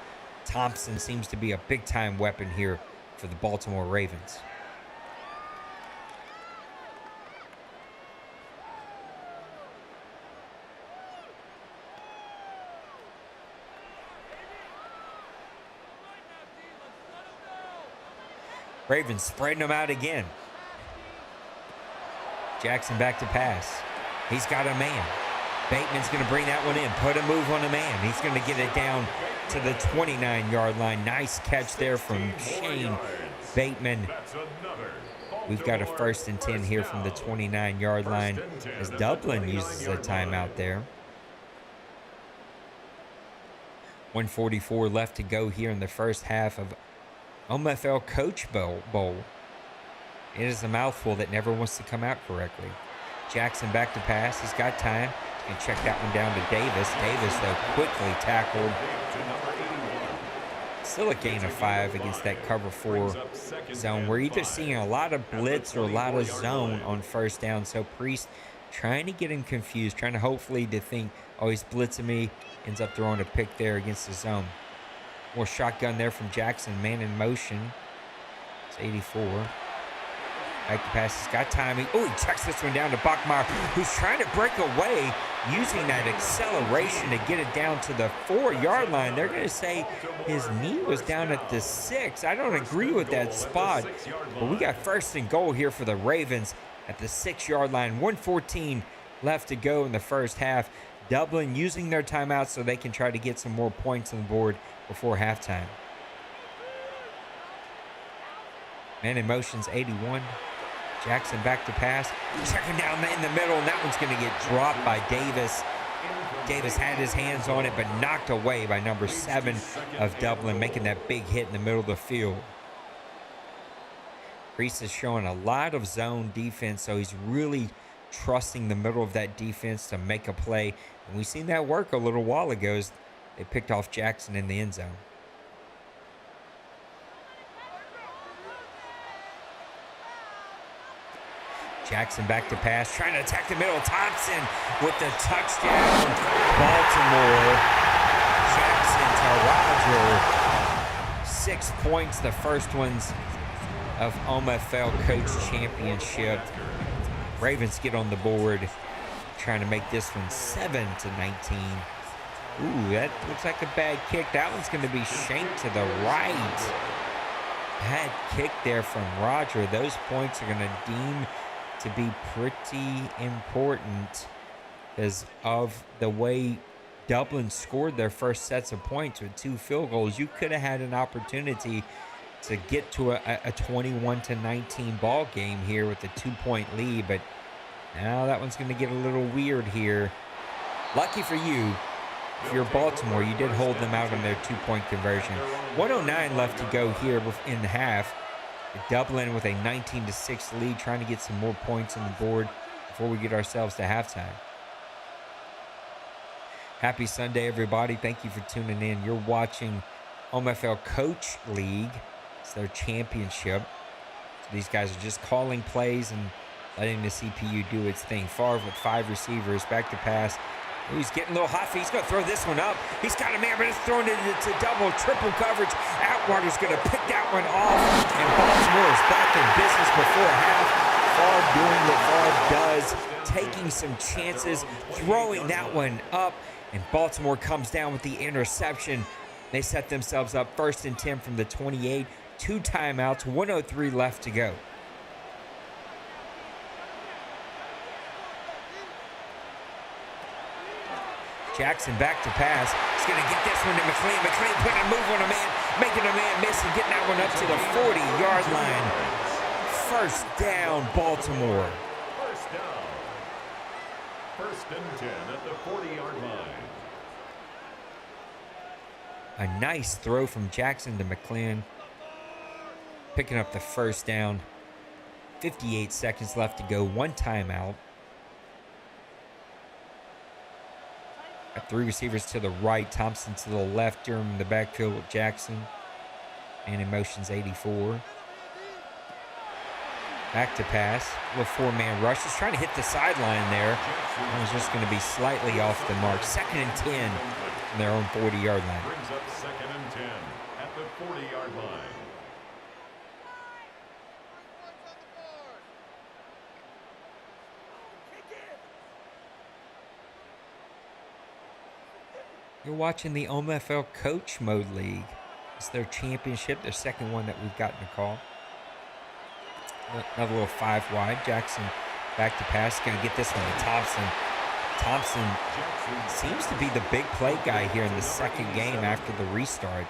Thompson seems to be a big-time weapon here for the Baltimore Ravens. Ravens spreading them out again. Jackson back to pass. He's got a man. Bateman's going to bring that one in. Put a move on the man. He's going to get it down to the 29-yard line. Nice catch there from Shane Bateman. We've got a 1st and 10 here from the 29-yard line as Dublin uses a timeout there. 1:44 left to go here in the first half of OMFL Coach Bowl. It is a mouthful that never wants to come out correctly. Jackson back to pass. He's got time. He can check that one down to Davis. Davis, though, quickly tackled. Still a gain of 5 against that cover 4 zone. We're either seeing a lot of blitz or a lot of zone on first down. So Priest trying to get him confused, trying to hopefully to think, oh, he's blitzing me. Ends up throwing a pick there against the zone. More shotgun there from Jackson. Man in motion. It's 84. Back to pass. He's got timing. Oh, he checks this one down to Bachmeyer, who's trying to break away using that acceleration to get it down to the 4-yard line. They're going to say his knee was down at the 6. I don't agree with that spot. But we got 1st and goal here for the Ravens at the 6-yard line. 1:14 left to go in the first half. Dublin using their timeout so they can try to get some more points on the board before halftime. Man in motion's 81. Jackson back to pass. Checking down in the middle, and that one's going to get dropped by Davis. Davis had his hands on it, but knocked away by number 7 of Dublin, making that big hit in the middle of the field. Priest is showing a lot of zone defense, so he's really trusting the middle of that defense to make a play. And we seen that work a little while ago as they picked off Jackson in the end zone. Jackson back to pass, trying to attack the middle. Thompson with the touchdown. Baltimore. Jackson to Roger. 6 points, the first ones of OMFL Coach Championship. Ravens get on the board, trying to make this one 7-19. Ooh, that looks like a bad kick. That one's going to be shanked to the right. Bad kick there from Roger. Those points are going to deem to be pretty important because of the way Dublin scored their first sets of points with 2 field goals. You could have had an opportunity to get to a 21-19 ball game here with a 2-point lead, but now that one's going to get a little weird here. Lucky for you, if you're Baltimore, you did hold them out on their 2-point conversion. 1:09 left to go here in the half. Dublin with a 19-6 lead, trying to get some more points on the board before we get ourselves to halftime. Happy Sunday, everybody. Thank you for tuning in. You're watching OMFL Coach League. It's their championship. So these guys are just calling plays and letting the CPU do its thing. Favre with 5 receivers, back to pass. Ooh, he's getting a little hot feet. He's going to throw this one up. He's got a man, but it's thrown into double, triple coverage. Atwater's going to pick that one off. And Baltimore is back in business before half. Favre doing what Favre does, taking some chances, throwing that one up. And Baltimore comes down with the interception. They set themselves up 1st and 10 from the 28. 2 timeouts, 1:03 left to go. Jackson back to pass. He's going to get this one to McLean. McLean putting a move on a man, making a man miss and getting that one up to the 40-yard line. First down, Baltimore. First down. 1st and 10 at the 40-yard line. A nice throw from Jackson to McLean. Picking up the first down. 58 seconds left to go. 1 timeout. Got 3 receivers to the right. Thompson to the left. Durham in the backfield with Jackson. And in motion's 84. Back to pass. A little four-man rush. He's trying to hit the sideline there. That was just going to be slightly off the mark. 2nd and 10 from their own 40-yard line. Brings up 2nd and 10 at the 40-yard line. You're watching the OMFL Coach Mode League. It's their championship, their second one that we've gotten to call. Another little 5 wide. Jackson back to pass. Going to get this one to Thompson. Thompson seems to be the big play guy here in the second game after the restart.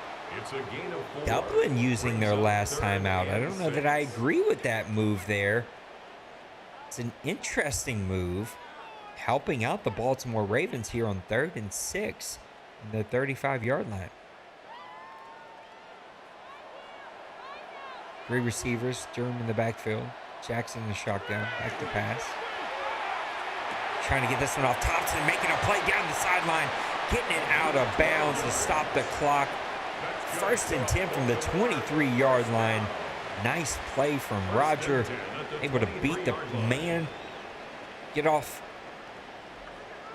Dublin using their last timeout. I don't know that I agree with that move there. It's an interesting move, helping out the Baltimore Ravens here on 3rd and 6 in the 35-yard line. 3 receivers, Durham in the backfield. Jackson in the shotgun, back to pass. Trying to get this one off. Thompson making a play down the sideline, getting it out of bounds to stop the clock. 1st and 10 from the 23-yard line. Nice play from Roger, able to beat the man, get off.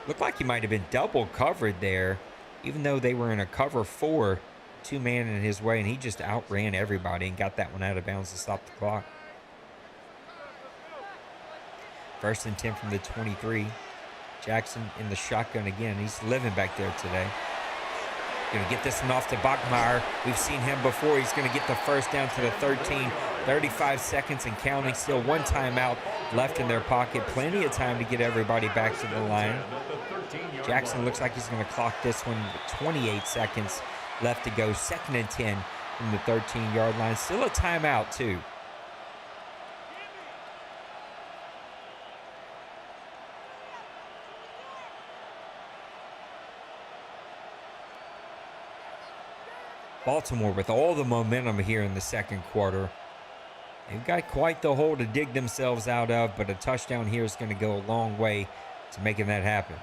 Looked like he might have been double covered there, even though they were in a cover 4. 2-man in his way, and he just outran everybody and got that one out of bounds to stop the clock. 1st and 10 from the 23. Jackson in the shotgun again. He's living back there today. Going to get this one off to Bachmeier. We've seen him before. He's going to get the first down to the 13. 35 seconds and counting. Still 1 timeout left in their pocket. Plenty of time to get everybody back to the line. Jackson looks like he's going to clock this one with 28 seconds left to go. 2nd and 10 from the 13-yard line. Still a timeout, too. Baltimore with all the momentum here in the second quarter. They've got quite the hole to dig themselves out of, but a touchdown here is going to go a long way to making that happen.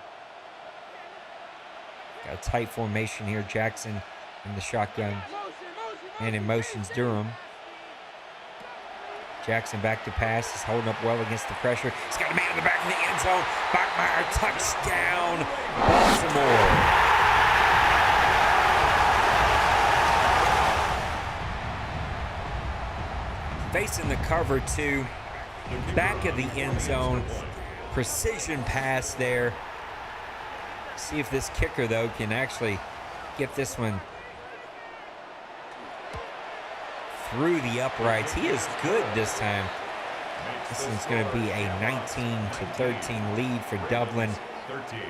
Got a tight formation here. Jackson in the shotgun. And in motion's Durham. Jackson back to pass. He's holding up well against the pressure. He's got a man in the back of the end zone. Bachmeier, touchdown, Baltimore. Facing the cover 2, back of the end zone, precision pass there. See if this kicker, though, can actually get this one through the uprights. He is good this time. This is going to be a 19-13 lead for Dublin.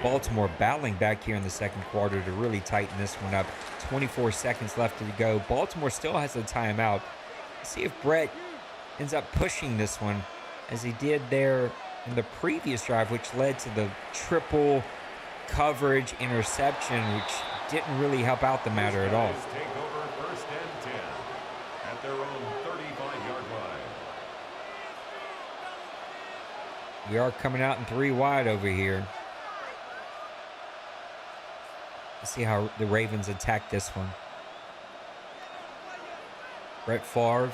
Baltimore battling back here in the second quarter to really tighten this one up. 24 seconds left to go. Baltimore still has a timeout. See if Brett ends up pushing this one as he did there in the previous drive, which led to the triple coverage interception, which didn't really help out the matter at all. Take over 1st and 10 at their own 35-yard line. We are coming out in 3 wide over here. Let's see how the Ravens attack this one. Brett Favre.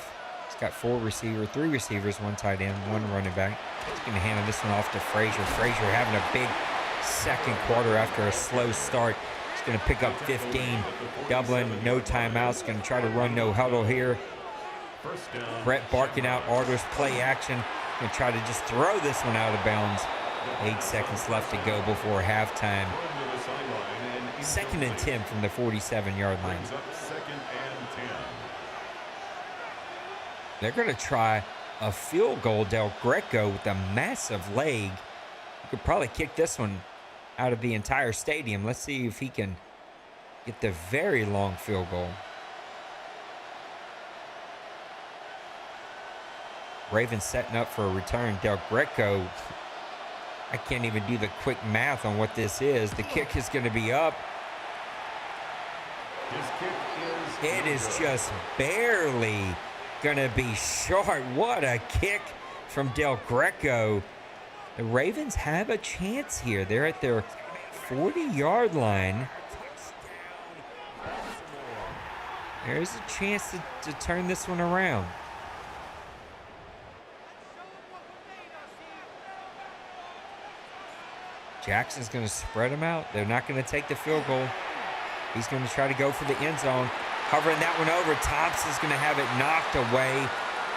Got 3 receivers, 1 tight end, 1 running back. He's going to hand this one off to Frazier. Frazier having a big second quarter after a slow start. He's going to pick up 15. Dublin, no timeouts. Going to try to run no huddle here. Brett barking out orders, play action. Going to try to just throw this one out of bounds. 8 seconds left to go before halftime. 2nd and 10 from the 47-yard line. They're going to try a field goal. Del Greco with a massive leg. He could probably kick this one out of the entire stadium. Let's see if he can get the very long field goal. Ravens setting up for a return. Del Greco, I can't even do the quick math on what this is. The kick is going to be up. It is just barely going to be short. What a kick from Del Greco. The Ravens have a chance here. They're at their 40-yard line. There's a chance to turn this one around. Jackson's going to spread them out. They're not going to take the field goal. He's going to try to go for the end zone. Hovering that one over. Thompson's going to have it knocked away.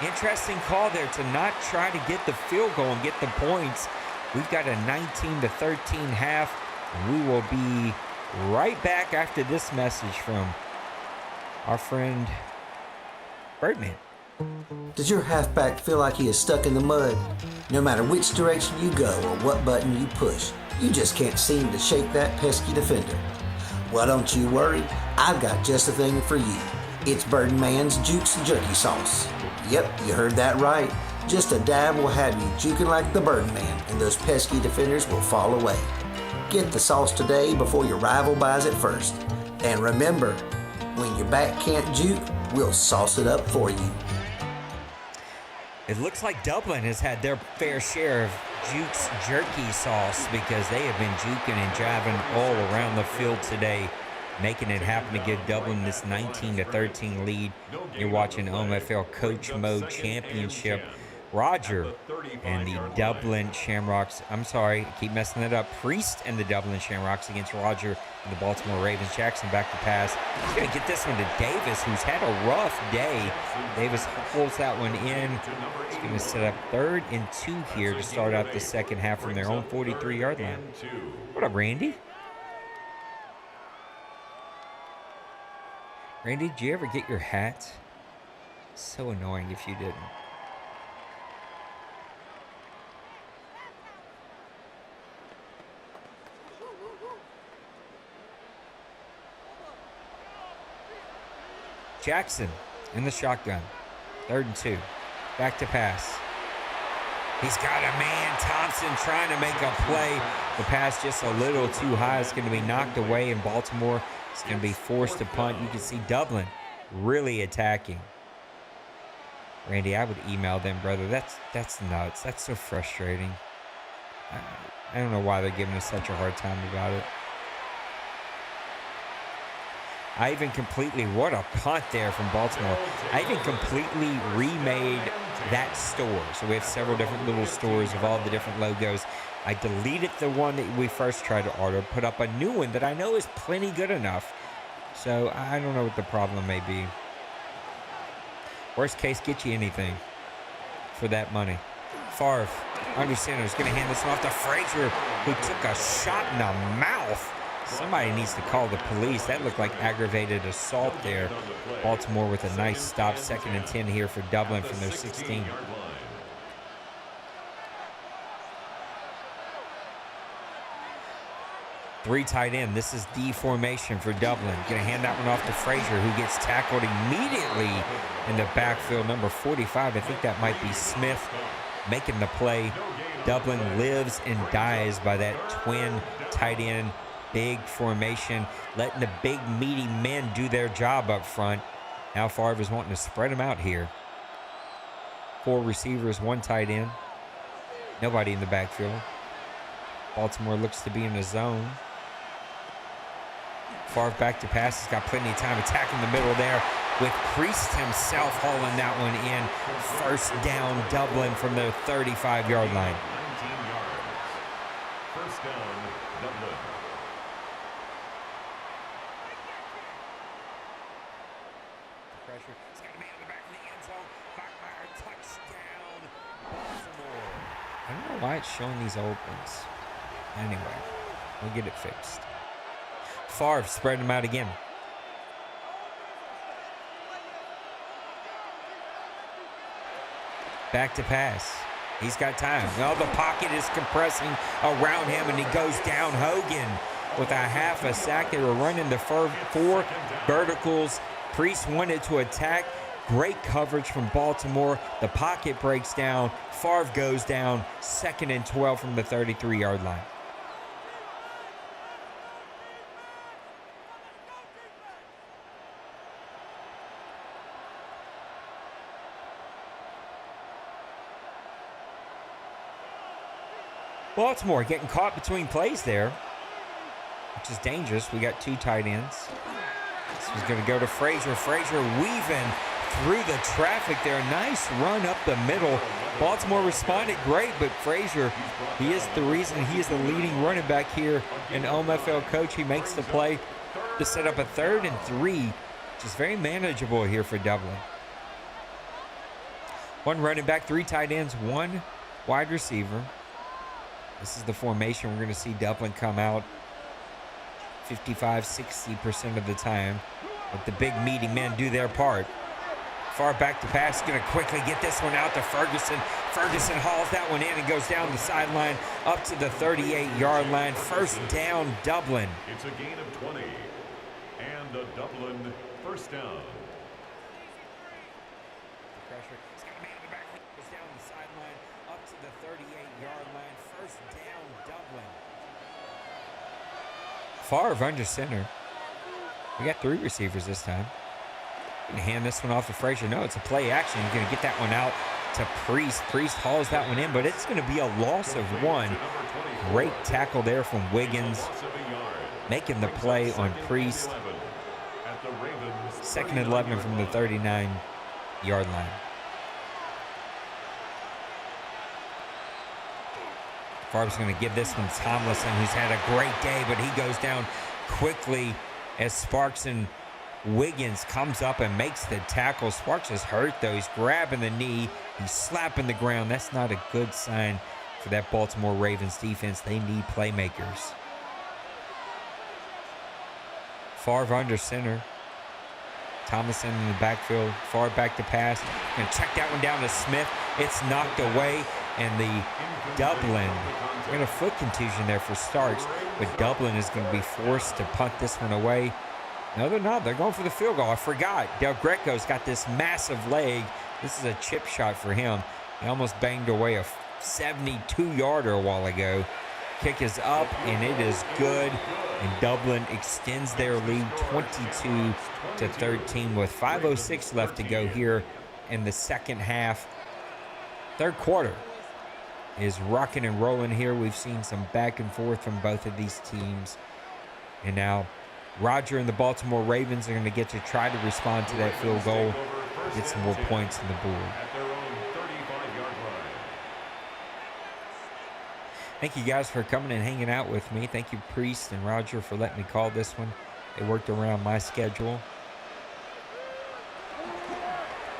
Interesting call there to not try to get the field goal and get the points. We've got a 19-13 half, and we will be right back after this message from our friend Birdman. Does your halfback feel like he is stuck in the mud? No matter which direction you go or what button you push, you just can't seem to shake that pesky defender. Well, don't you worry. I've got just the thing for you. It's Birdman's Jukes and Jerky Sauce. Yep, you heard that right. Just a dab will have you juking like the Birdman, and those pesky defenders will fall away. Get the sauce today before your rival buys it first. And remember, when your back can't juke, we'll sauce it up for you. It looks like Dublin has had their fair share of Jukes jerky sauce because they have been juking and jiving all around the field today, making it happen to give Dublin this 19-13 lead. You're watching OMFL Coach Mode Championship. Roger and the Dublin Shamrocks. I'm sorry, I keep messing it up. Priest and the Dublin Shamrocks against Roger and the Baltimore Ravens. Jackson back to pass. He's going to get this one to Davis, who's had a rough day. Davis pulls that one in. He's going to set up 3rd and 2 here to start out the second half from their own 43-yard line. What up, Randy? Randy, did you ever get your hat? So annoying if you didn't. Jackson in the shotgun. 3rd and 2. Back to pass. He's got a man. Thompson trying to make a play. The pass just a little too high. It's going to be knocked away in Baltimore. It's going to be forced to punt. You can see Dublin really attacking. Randy, I would email them, brother. That's nuts. That's so frustrating. I don't know why they're giving us such a hard time about it. I even completely, what a punt there from Baltimore. I even completely remade that store. So we have several different little stores of all the different logos. I deleted the one that we first tried to order, put up a new one that I know is plenty good enough. So I don't know what the problem may be. Worst case, get you anything for that money. Favre, under center, is going to hand this one off to Frazier, who took a shot in the mouth. Somebody needs to call the police. That looked like aggravated assault there. Baltimore with a nice stop. 2nd and 10 here for Dublin from their 16. Three tight end. This is D formation for Dublin. Going to hand that one off to Frazier, who gets tackled immediately in the backfield. Number 45, I think that might be Smith, making the play. Dublin lives and dies by that twin tight end. Big formation, letting the big meaty men do their job up front. Now Favre is wanting to spread them out here. 4 receivers, 1 tight end. Nobody in the backfield. Baltimore looks to be in the zone. Favre back to pass. He's got plenty of time. Attack in the middle there with Priest himself hauling that one in. 1st down, Dublin from their 35-yard line. 19 yards. 1st down, Dublin. Pressure. He's got a man in the back of the end zone. Bachmeyer, touchdown, Baltimore. I don't know why it's showing these opens. Anyway, we'll get it fixed. Favre spreading them out again. Back to pass. He's got time. Well, the pocket is compressing around him, and he goes down. Hogan with a half a sack. They were running the 4 verticals. Priest wanted to attack. Great coverage from Baltimore. The pocket breaks down. Favre goes down. 2nd and 12 from the 33-yard line. Baltimore getting caught between plays there, which is dangerous. We got 2 tight ends. This was going to go to Frazier. Frazier weaving through the traffic there. Nice run up the middle. Baltimore responded great, but Frazier, he is the reason he is the leading running back here in OMFL Coach. He makes the play to set up a 3rd and 3, which is very manageable here for Dublin. 1 running back, 3 tight ends, 1 wide receiver. This is the formation we're going to see Dublin come out 55-60% of the time. Let the big meaty men do their part. Far back to pass, going to quickly get this one out to Ferguson. Ferguson hauls that one in and goes down the sideline up to the 38-yard line. First down, Dublin. It's a gain of 20 and a Dublin first down. Pressure. It's got a man in the back. Goes down the sideline up to the 38-yard line. First down, Dublin. Favre under center. We got 3 receivers this time. Gonna hand this one off to Frazier. No, it's a play action. You're gonna get that one out to Priest. Priest hauls that one in, but it's gonna be a loss of 1. Great tackle there from Wiggins, making the play on Priest. 2nd and 11 from the 39-yard line. Favre's going to give this one to Tomlinson, who's had a great day, but he goes down quickly as Sparks and Wiggins comes up and makes the tackle. Sparks is hurt, though. He's grabbing the knee. He's slapping the ground. That's not a good sign for that Baltimore Ravens defense. They need playmakers. Favre under center. Tomlinson in the backfield. Far back to pass. Going to check that one down to Smith. It's knocked away. And the Dublin, we're going to foot contusion there for Starks, but Dublin is going to be forced to punt this one away. No, they're not. They're going for the field goal. I forgot. Del Greco's got this massive leg. This is a chip shot for him. He almost banged away a 72-yarder a while ago. Kick is up, and it is good. And Dublin extends their lead 22-13 with 5:06 left to go here in the second half. Third quarter is rocking and rolling here. We've seen some back and forth from both of these teams. And now Roger and the Baltimore Ravens are going to get to try to respond to that field goal, get some more points on the board. Thank you guys for coming and hanging out with me. Thank you, Priest and Roger, for letting me call this one. They worked around my schedule.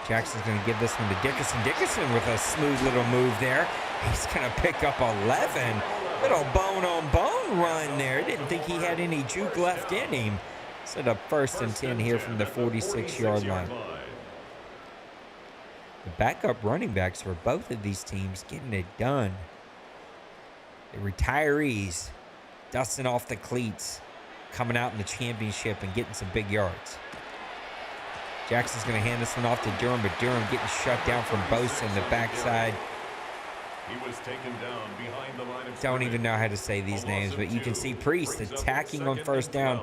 Jackson's going to give this one to Dickerson. Dickerson with a smooth little move there. He's going to pick up 11. Little bone-on-bone run there. Didn't think he had any juke left in him. Set up 1st and 10 here from the 46-yard line. The backup running backs for both of these teams getting it done. The retirees dusting off the cleats, coming out in the championship and getting some big yards. Jackson's going to hand this one off to Durham, but Durham getting shut down from Bosa in the backside. He was taken down behind the line of Don't even know how to say these names, but you can see Priest attacking on 1st down.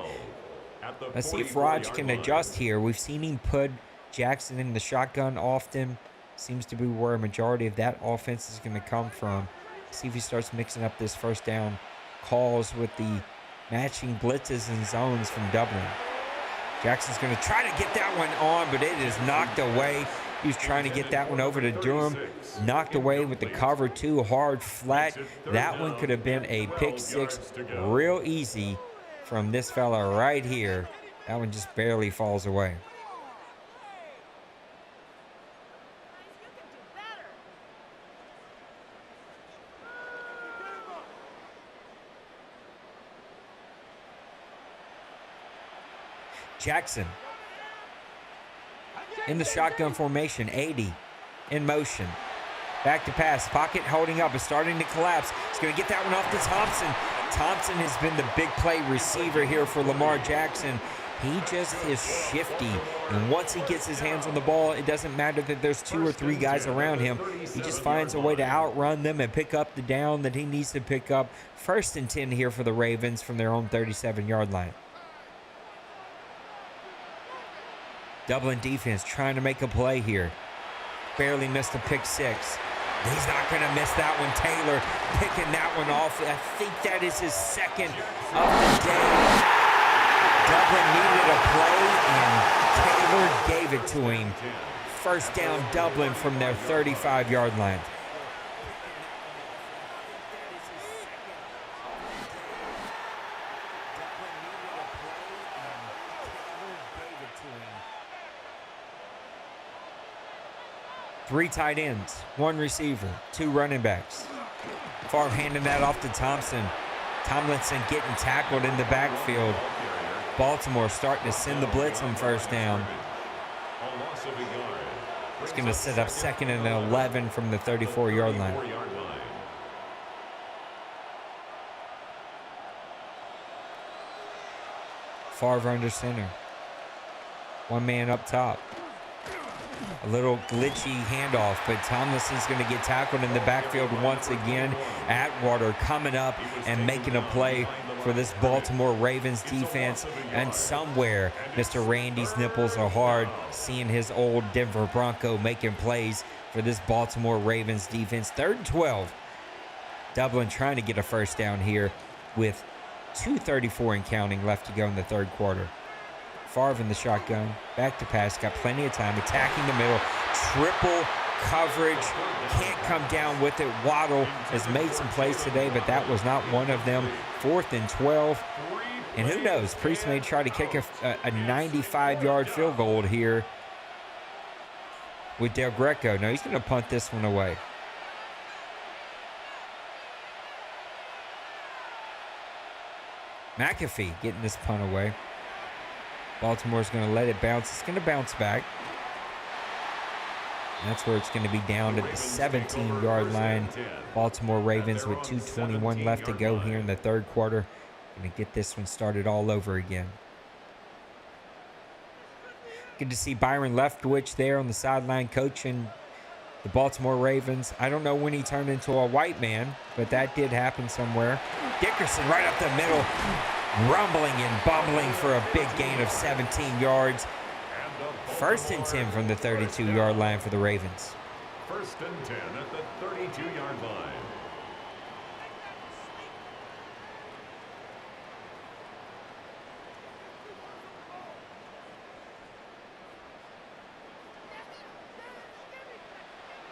Let's see if Raj can adjust here. We've seen him put Jackson in the shotgun often. Seems to be where a majority of that offense is going to come from. See if he starts mixing up this 1st down calls with the matching blitzes and zones from Dublin. Jackson's going to try to get that one on, but it is knocked away. He was trying to get that one over to Durham. Knocked away with the cover 2 hard flat. That one could have been a pick 6 real easy from this fella right here. That one just barely falls away. Jackson in the shotgun formation, 80 in motion. Back to pass, pocket holding up, is starting to collapse. He's going to get that one off to Thompson. Thompson has been the big play receiver here for Lamar Jackson. He just is shifty, and once he gets his hands on the ball, it doesn't matter that there's 2 or 3 guys around him. He just finds a way to outrun them and pick up the down that he needs to pick up. 1st and 10 here for the Ravens from their own 37-yard line. Dublin defense trying to make a play here. Barely missed a pick 6. He's not going to miss that one. Taylor picking that one off. I think that is his 2nd of the day. Dublin needed a play, and Taylor gave it to him. First down, Dublin from their 35-yard line. Three tight ends, one receiver, two running backs. Favre handing that off to Thompson. Tomlinson getting tackled in the backfield. Baltimore starting to send the blitz on first down. It's going to set up 2nd and 11 from the 34-yard line. Favre under center. One man up top. A little glitchy handoff, but Tomlinson's going to get tackled in the backfield once again. Atwater coming up and making a play for this Baltimore Ravens defense. And somewhere, Mr. Randy's nipples are hard, seeing his old Denver Bronco making plays for this Baltimore Ravens defense. 3rd and 12. Dublin trying to get a first down here with 2:34 and counting left to go in the third quarter. Favre in the shotgun, back to pass, got plenty of time, attacking the middle, triple coverage, can't come down with it. Waddle has made some plays today, but that was not one of them. 4th and 12, and who knows, Priest may try to kick a 95-yard field goal here with Del Greco. No, he's going to punt this one away. McAfee getting this punt away. Baltimore's going to let it bounce. It's going to bounce back. And that's where it's going to be down at the 17-yard line. Baltimore Ravens with 2:21 left to go here in the third quarter. Going to get this one started all over again. Good to see Byron Leftwich there on the sideline coaching the Baltimore Ravens. I don't know when he turned into a white man, but that did happen somewhere. Dickerson right up the middle, rumbling and bumbling for a big gain of 17 yards. 1st and 10 from the 32-yard line for the Ravens. 1st and 10 at the 32-yard line.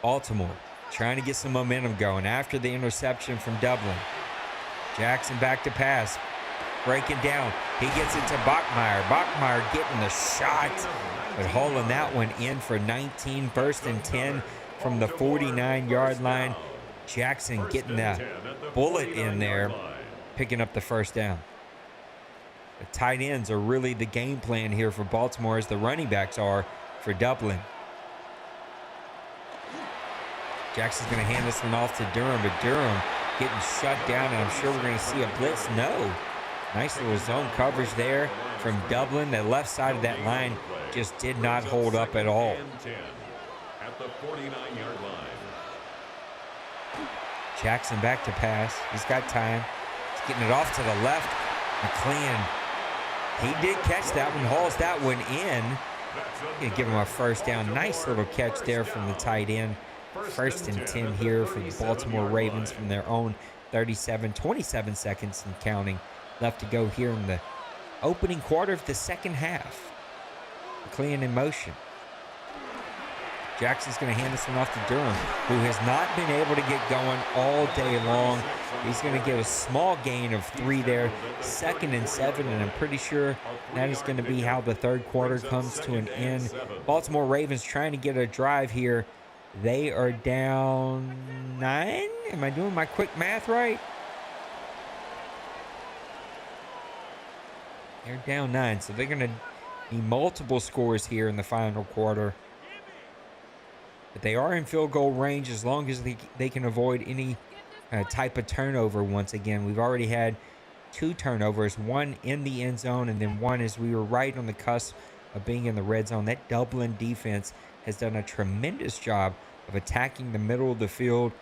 Baltimore trying to get some momentum going after the interception from Dublin. Jackson back to pass. Breaking down. He gets it to Bachmeier. Bachmeier getting the shot, but hauling that one in for 19. 1st and 10 from the 49-yard line. Jackson getting that bullet in there, picking up the first down. The tight ends are really the game plan here for Baltimore, as the running backs are for Dublin. Jackson's going to hand this one off to Durham, but Durham getting shut down, and I'm sure we're going to see a blitz. No. Nice little zone coverage there from Dublin. The left side of that line just did not hold up at all. At the 49-yard line. Jackson back to pass. He's got time. He's getting it off to the left. McLean, he did catch that one, hauls that one in. Gonna give him a first down. Nice little catch there from the tight end. 1st and 10 here for the Baltimore Ravens from their own 37, 27 seconds and counting left to go here in the opening quarter of the second half. McLean in motion. Jackson's going to hand this one off to Durham, who has not been able to get going all day long. He's going to get a small gain of 3 there. 2nd and 7, and I'm pretty sure that is going to be how the third quarter comes to an end. Baltimore Ravens trying to get a drive here. They are down 9. Am I doing my quick math right? They're down 9, so they're going to need multiple scores here in the final quarter. But they are in field goal range as long as they can avoid any type of turnover once again. We've already had 2 turnovers, one in the end zone and then one as we were right on the cusp of being in the red zone. That Dublin defense has done a tremendous job of attacking the middle of the field.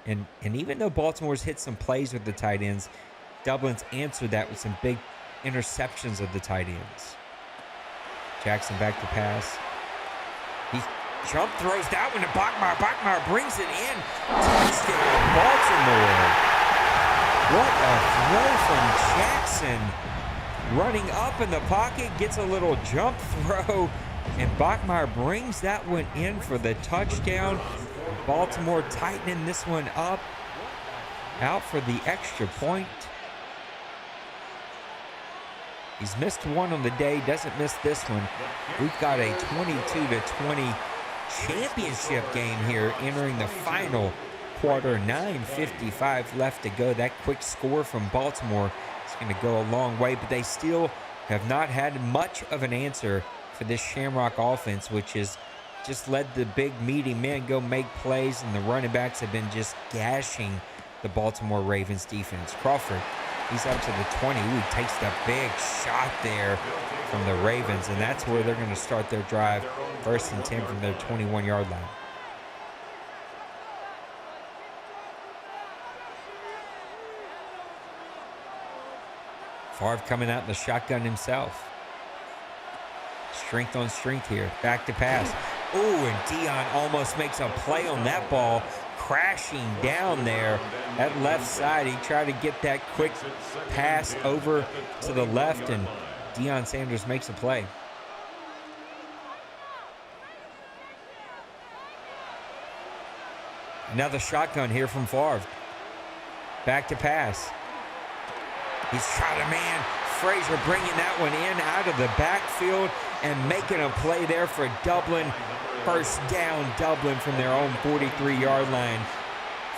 And even though Baltimore's hit some plays with the tight ends, Dublin's answered that with some big interceptions of the tight ends. Jackson back to pass. He jump throws that one to Bachmeier. Bachmeier brings it in. Touchdown, Baltimore. What a throw from Jackson. Running up in the pocket, gets a little jump throw And Bachmeier brings that one in for the touchdown. Baltimore tightening this one up. Out for the extra point. He's missed one on the day, doesn't miss this one. We've got a 22-20 championship game here entering the final quarter. 9:55 left to go. That quick score from Baltimore is going to go a long way, but they still have not had much of an answer for this Shamrock offense, which has just let the big meaty men go make plays, and the running backs have been just gashing the Baltimore Ravens defense. Crawford, he's up to the 20. He takes the big shot there from the Ravens, and that's where they're going to start their drive. 1st and 10 from their 21-yard line. Favre coming out in the shotgun himself. Strength on strength here. Back to pass. Oh, and Dion almost makes a play on that ball, crashing down there at left side. He tried to get that quick pass over to the left, and Deion Sanders makes a play. Another shotgun here from Favre. Back to pass. He's trying to man. Frazier bringing that one in out of the backfield and making a play there for Dublin. 1st down, Dublin from their own 43-yard line.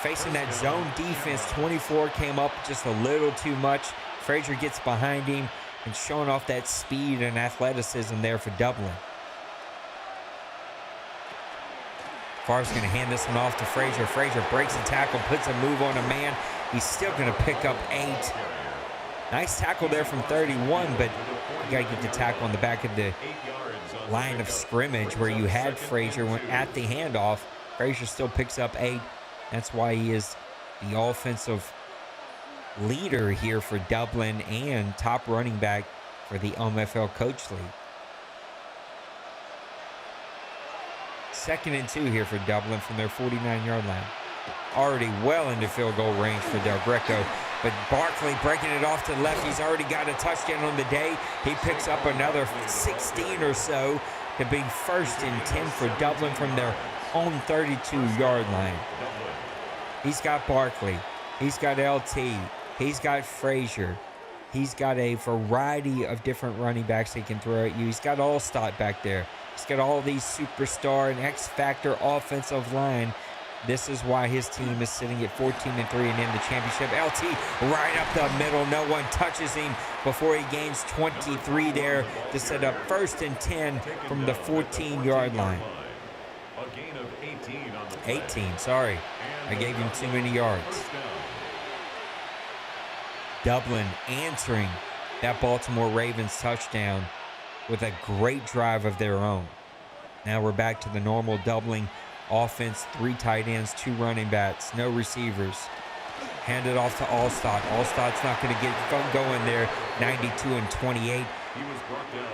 Facing that zone defense, 24 came up just a little too much. Frazier gets behind him and showing off that speed and athleticism there for Dublin. Favre's going to hand this one off to Frazier. Frazier breaks the tackle, puts a move on a man. He's still going to pick up 8. Nice tackle there from 31, but you got to get the tackle on the back of the line of scrimmage where you had Frazier at the handoff. Frazier still picks up 8. That's why he is the offensive leader here for Dublin and top running back for the OMFL Coach League. 2nd and 2 here for Dublin from their 49-yard line. Already well into field goal range for Del Greco, but Barkley breaking it off to the left. He's already got a touchdown on the day. He picks up another 16 or so to be 1st and 10 for Dublin from their own 32-yard line. He's got Barkley. He's got LT. He's got Frazier. He's got a variety of different running backs he can throw at you. He's got Allstott back there. He's got all these superstar and X-Factor offensive line. This is why his team is sitting at 14-3 and in the championship. LT right up the middle. No one touches him before he gains 23 there to set up 1st and 10 from the 14-yard line. 18, sorry. I gave him too many yards. Dublin answering that Baltimore Ravens touchdown with a great drive of their own. Now we're back to the normal Dublin offense. 3 tight ends, 2 running backs, no receivers. Hand it off to Allstott. Allstott's not going to get going there. 92-28.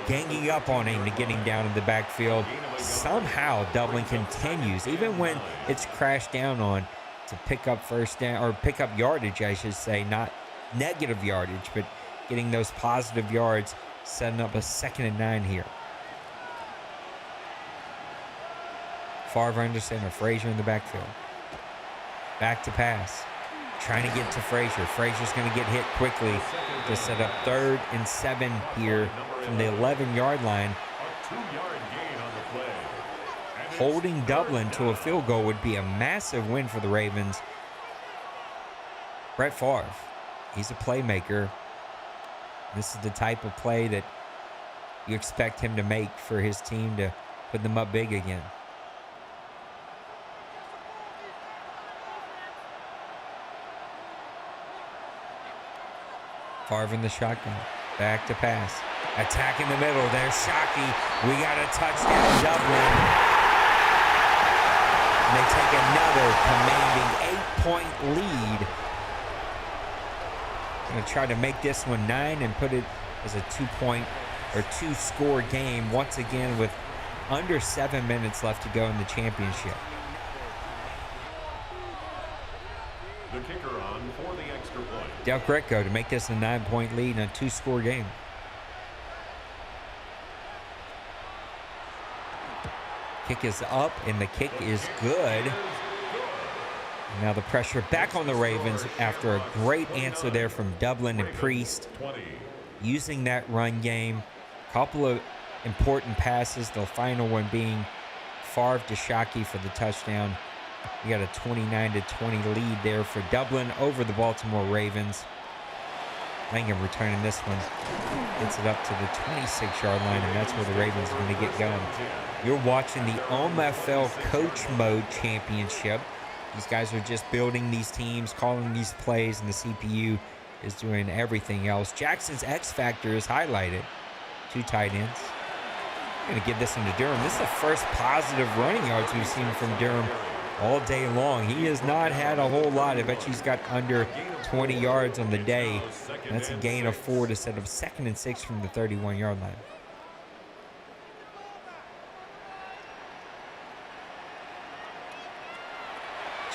Ganging up on him to get him down in the backfield. Somehow Dublin continues, even when it's crashed down on, to pick up 1st down, or pick up yardage, I should say, not negative yardage, but getting those positive yards, setting up a 2nd and 9 here. Favre Anderson or Frazier in the backfield. Back to pass. Trying to get to Frazier. Frazier's going to get hit quickly to set up 3rd and 7 here from the 11-yard line. Holding Dublin to a field goal would be a massive win for the Ravens. Brett Favre, he's a playmaker. This is the type of play that you expect him to make for his team to put them up big again. Favre in the shotgun. Back to pass. Attack in the middle. There's Shockey. We got a touchdown, Dublin. And they take another commanding 8-point lead. Going to try to make this one 9 and put it as a 2-point or 2-score game once again with under 7 minutes left to go in the championship. The kicker on for the extra point. Del Greco to make this a 9-point lead in a 2-score game. Kick is up, and the kick is good. And now the pressure back on the Ravens after a great answer there from Dublin and Priest. Using that run game. A couple of important passes, the final one being Favre to Shockey for the touchdown. We got a 29-20 lead there for Dublin over the Baltimore Ravens. Langham returning this one. Gets it up to the 26-yard line, and that's where the Ravens are going to get going. You're watching the OMFL Coach Mode Championship. These guys are just building these teams, calling these plays, and the CPU is doing everything else. Jackson's X Factor is highlighted. 2 tight ends. I'm going to give this one to Durham. This is the first positive running yards we've seen from Durham all day long. He has not had a whole lot. I bet he's got under 20 yards on the day. And that's a gain of 4 to set up 2nd and 6 from the 31-yard line.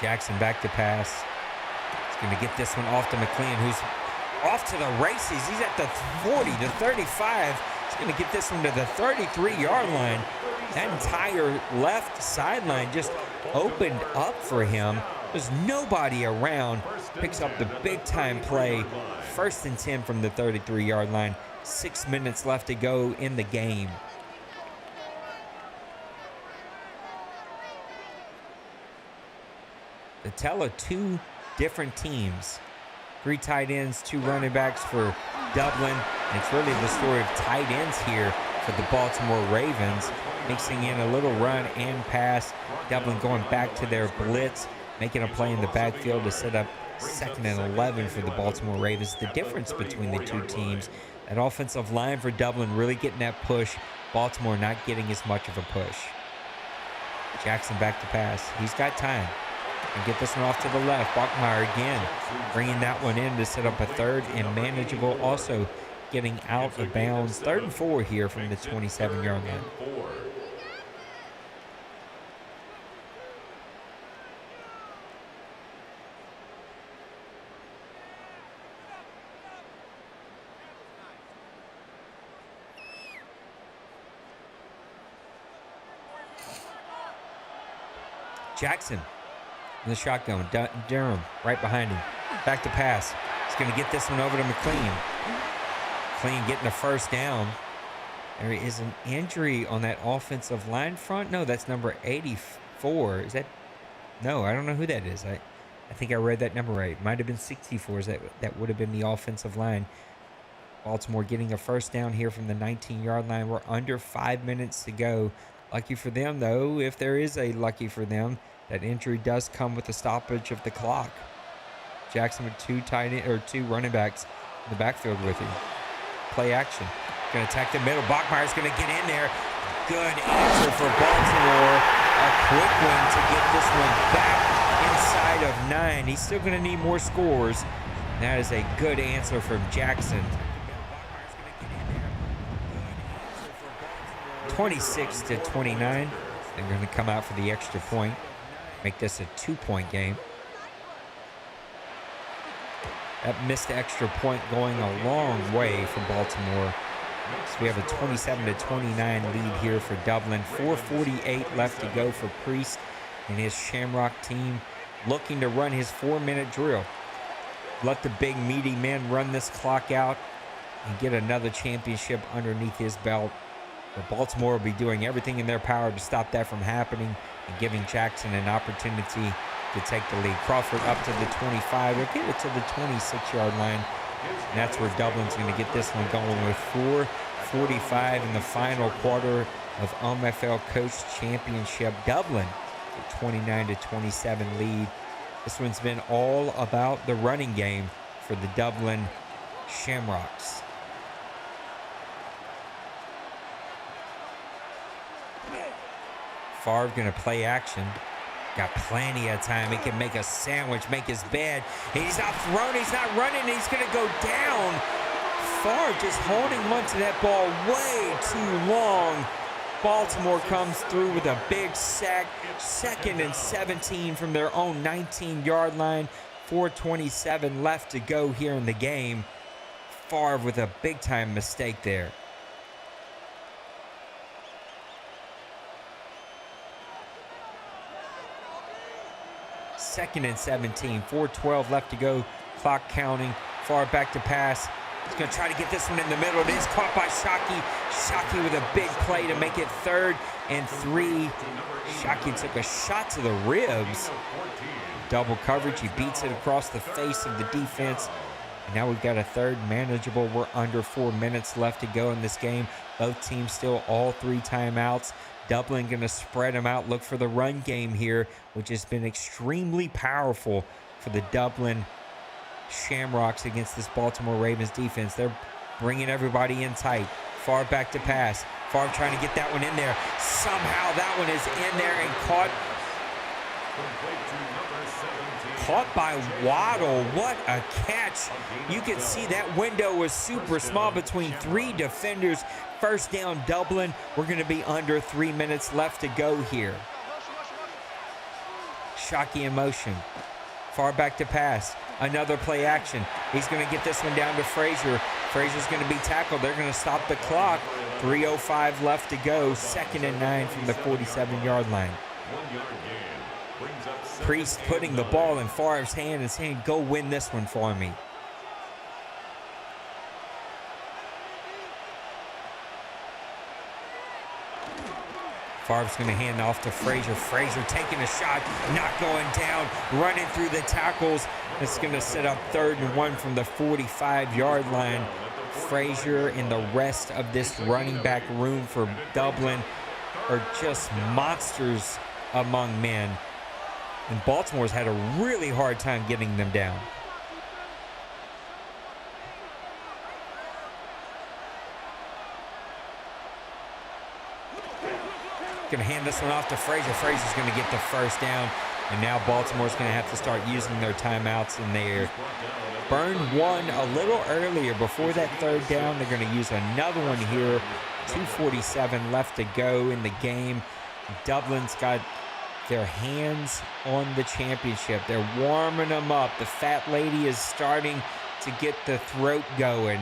Jackson back to pass. He's going to get this one off to McLean, who's off to the races. He's at the 40, the 35. He's going to get this one to the 33-yard line. That entire left sideline just opened up for him. There's nobody around. Picks up the big-time play. 1st and 10 from the 33-yard line. 6 minutes left to go in the game. The tell of 2 different teams. 3 tight ends, 2 running backs for Dublin. And it's really the story of tight ends here for the Baltimore Ravens. Mixing in a little run and pass. Dublin going back to their blitz. Making a play in the backfield to set up 2nd and 11 for the Baltimore Ravens. The difference between the 2 teams. That offensive line for Dublin really getting that push. Baltimore not getting as much of a push. Jackson back to pass. He's got time. And get this one off to the left. Bachmeyer again bringing that one in to set up a 3rd and manageable. Also getting out of bounds. 3rd and 4 here from the 27-yard line. Jackson in the shotgun. Durham right behind him. Back to pass. He's going to get this one over to McLean. McLean getting a 1st down. There is an injury on that offensive line front. No, that's number 84. Is that? No, I don't know who that is. I think I read that number right. Might have been 64. That would have been the offensive line. Baltimore getting a 1st down here from the 19-yard line. We're under 5 minutes to go. Lucky for them, though, if there is a lucky for them, that injury does come with the stoppage of the clock. Jackson with 2 running backs in the backfield with him. Play action. Going to attack the middle. Bachmeyer's going to get in there. Good answer for Baltimore. A quick one to get this one back inside of 9. He's still going to need more scores. That is a good answer from Jackson. 26-29. They're going to come out for the extra point. Make this a 2-point game. That missed extra point going a long way for Baltimore. So we have a 27-29 lead here for Dublin. 4:48 left to go for Priest and his Shamrock team, looking to run his 4-minute drill. Let the big meaty men run this clock out and get another championship underneath his belt. But Baltimore will be doing everything in their power to stop that from happening and giving Jackson an opportunity to take the lead. Crawford up to the 25. They'll get it to the 26-yard line. And that's where Dublin's going to get this one going with 4:45 in the final quarter of OMFL Coach Championship. Dublin, a 29-27 lead. This one's been all about the running game for the Dublin Shamrocks. Favre going to play action. Got plenty of time. He can make a sandwich, make his bed. He's not thrown. He's not running. He's going to go down. Favre just holding onto that ball way too long. Baltimore comes through with a big sack. 2nd and 17 from their own 19-yard line. 4:27 left to go here in the game. Favre with a big-time mistake there. 2nd and 17. 4:12 left to go. Clock counting. Favre back to pass. He's going to try to get this one in the middle. It is caught by Shockey. Shockey with a big play to make it 3rd and 3. Shockey took a shot to the ribs. Double coverage. He beats it across the face of the defense. And now we've got a 3rd manageable. We're under 4 minutes left to go in this game. Both teams still all 3 timeouts. Dublin going to spread them out. Look for the run game here, which has been extremely powerful for the Dublin Shamrocks against this Baltimore Ravens defense. They're bringing everybody in tight. Favre back to pass. Favre trying to get that one in there. Somehow that one is in there and caught by Waddle. What a catch. You can see that window was super small between 3 defenders. First down, Dublin. We're going to be under 3 minutes left to go here. Shockey in motion. Far back to pass. Another play action. He's going to get this one down to Frazier. Frazier's going to be tackled. They're going to stop the clock. 3:05 left to go. 2nd and 9 from the 47-yard line. Priest putting the ball in Favre's hand and saying, go win this one for me. Favre's going to hand off to Frazier. Frazier taking a shot, not going down, running through the tackles. It's going to set up 3rd and 1 from the 45-yard line. Frazier and the rest of this running back room for Dublin are just monsters among men. And Baltimore's had a really hard time getting them down. Going to hand this one off to Frazier. Frazier's going to get the first down. And now Baltimore's going to have to start using their timeouts. And they burned one a little earlier before that 3rd down. They're going to use another one here. 2:47 left to go in the game. Dublin's got their hands on the championship. They're warming them up. The fat lady is starting to get the throat going.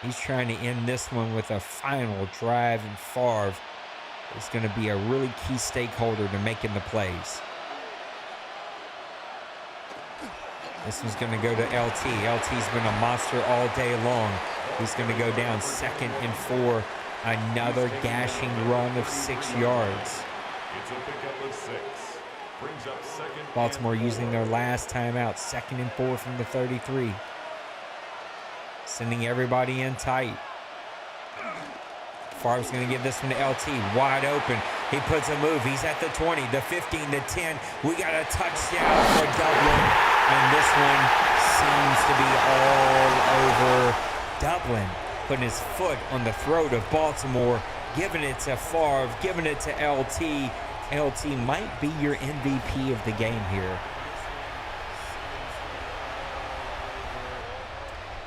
He's trying to end this one with a final drive, and Favre is going to be a really key stakeholder to making the plays. This one's going to go to LT. LT's been a monster all day long. He's going to go down 2nd and 4. Another gashing run of 6 yards. It's a pickup of 6. Brings up 2nd. Baltimore using their last timeout. 2nd and 4 from the 33. Sending everybody in tight. Favre's going to give this one to LT. Wide open. He puts a move. He's at the 20, the 15, the 10. We got a touchdown for Dublin. And this one seems to be all over Dublin. Putting his foot on the throat of Baltimore. Giving it to Favre. Giving it to LT. LT might be your MVP of the game here.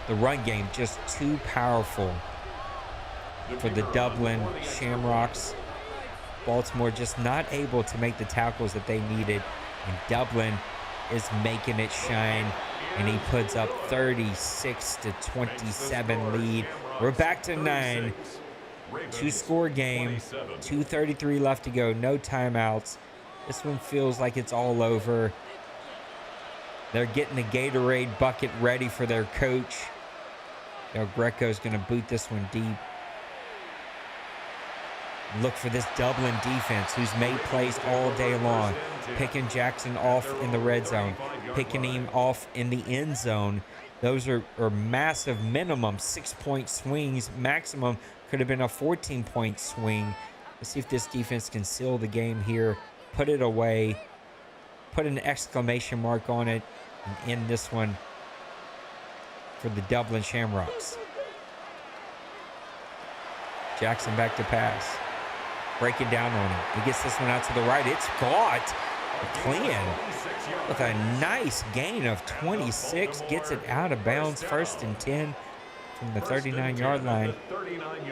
The run game just too powerful for the Dublin Shamrocks. Baltimore just not able to make the tackles that they needed. And Dublin is making it shine. And he puts up 36-27 lead. We're back to 9. 2-score game. 2:33 left to go. No timeouts. This one feels like it's all over. They're getting the Gatorade bucket ready for their coach. El Greco's going to boot this one deep. Look for this Dublin defense who's made plays all day long. Picking Jackson off in the red zone. Picking him off in the end zone. Those are massive minimum 6-point swings. Maximum could have been a 14-point swing. Let's see if this defense can seal the game here. Put it away. Put an exclamation mark on it. And end this one for the Dublin Shamrocks. Jackson back to pass. Breaking down on him. He gets this one out to the right. It's caught. McLean with a nice gain of 26. Gets it out of bounds. 1st and 10 from the 39-yard line.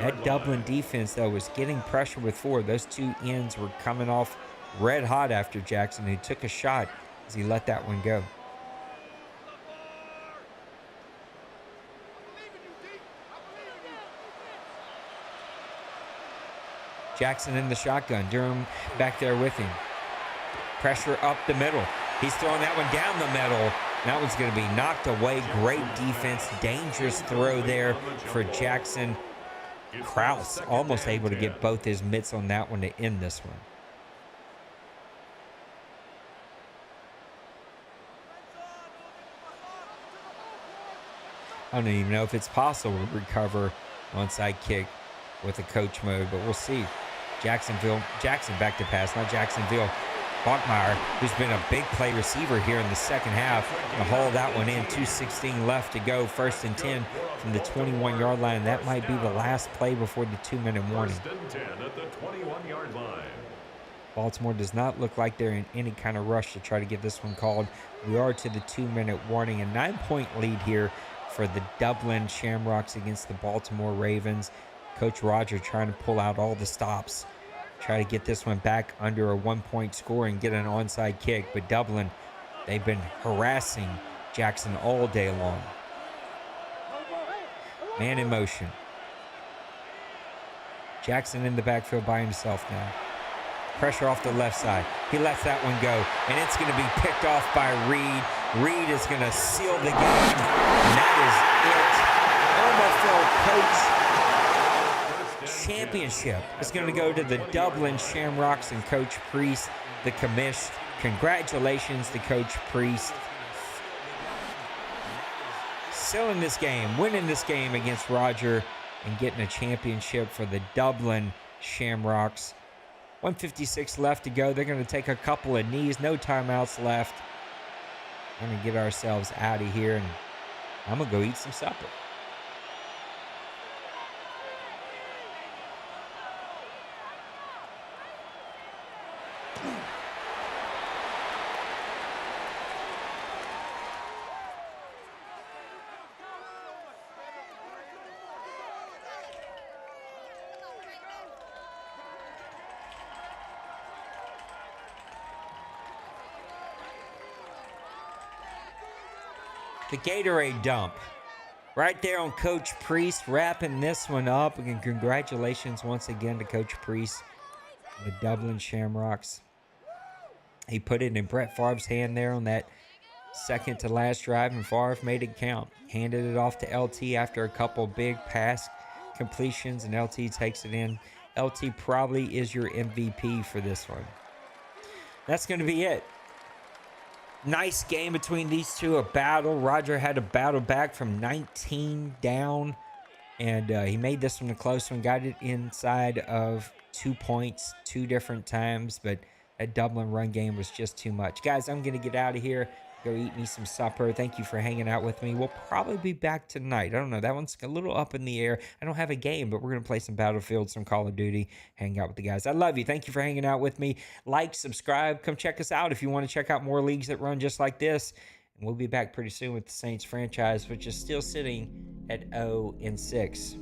That Dublin defense, though, was getting pressure with 4. Those 2 ends were coming off red hot after Jackson, who took a shot as he let that one go. Jackson in the shotgun. Durham back there with him. Pressure up the middle. He's throwing that one down the middle. That one's going to be knocked away. Great defense. Dangerous throw there for Jackson. Kraus almost able to get both his mitts on that one to end this one. I don't even know if it's possible to recover onside kick with a coach mode, but we'll see. Jackson back to pass, not Jacksonville. Bachmeyer, who's been a big play receiver here in the second half, to haul that one in. 2:16 left to go. 1st and 10 from the 21-yard line. That might be the last play before the 2-minute warning. 1st and 10 at the 21-yard line. Baltimore does not look like they're in any kind of rush to try to get this one called. We are to the 2-minute warning. A 9-point lead here for the Dublin Shamrocks against the Baltimore Ravens. Coach Roger trying to pull out all the stops. Try to get this one back under a 1-point score and get an onside kick. But Dublin, they've been harassing Jackson all day long. Man in motion. Jackson in the backfield by himself now. Pressure off the left side. He lets that one go, and it's going to be picked off by Reed. Reed is going to seal the game, and that is it. OMFL Coach Championship is going to go to the Dublin Shamrocks and Coach Priest, the commish. Congratulations to Coach Priest. Sealing this game, winning this game against Roger, and getting a championship for the Dublin Shamrocks. 1:56 left to go. They're going to take a couple of knees. No timeouts left. We're going to get ourselves out of here, and I'm going to go eat some supper. The Gatorade dump. Right there on Coach Priest, wrapping this one up. And congratulations once again to Coach Priest, the Dublin Shamrocks. He put it in Brett Favre's hand there on that second to last drive, and Favre made it count. Handed it off to LT after a couple big pass completions, and LT takes it in. LT probably is your MVP for this one. That's going to be it. Nice game between these two, a battle. Roger had to battle back from 19 down, and he made this one a close one. Got it inside of 2 points 2 different times, but that Dublin run game was just too much. Guys, I'm going to get out of here, go eat me some supper. Thank you for hanging out with me. We'll probably be back tonight. I don't know. That one's a little up in the air. I don't have a game, but we're going to play some Battlefield, some Call of Duty, hang out with the guys. I love you. Thank you for hanging out with me. Like, subscribe. Come check us out if you want to check out more leagues that run just like this. And we'll be back pretty soon with the Saints franchise, which is still sitting at 0-6.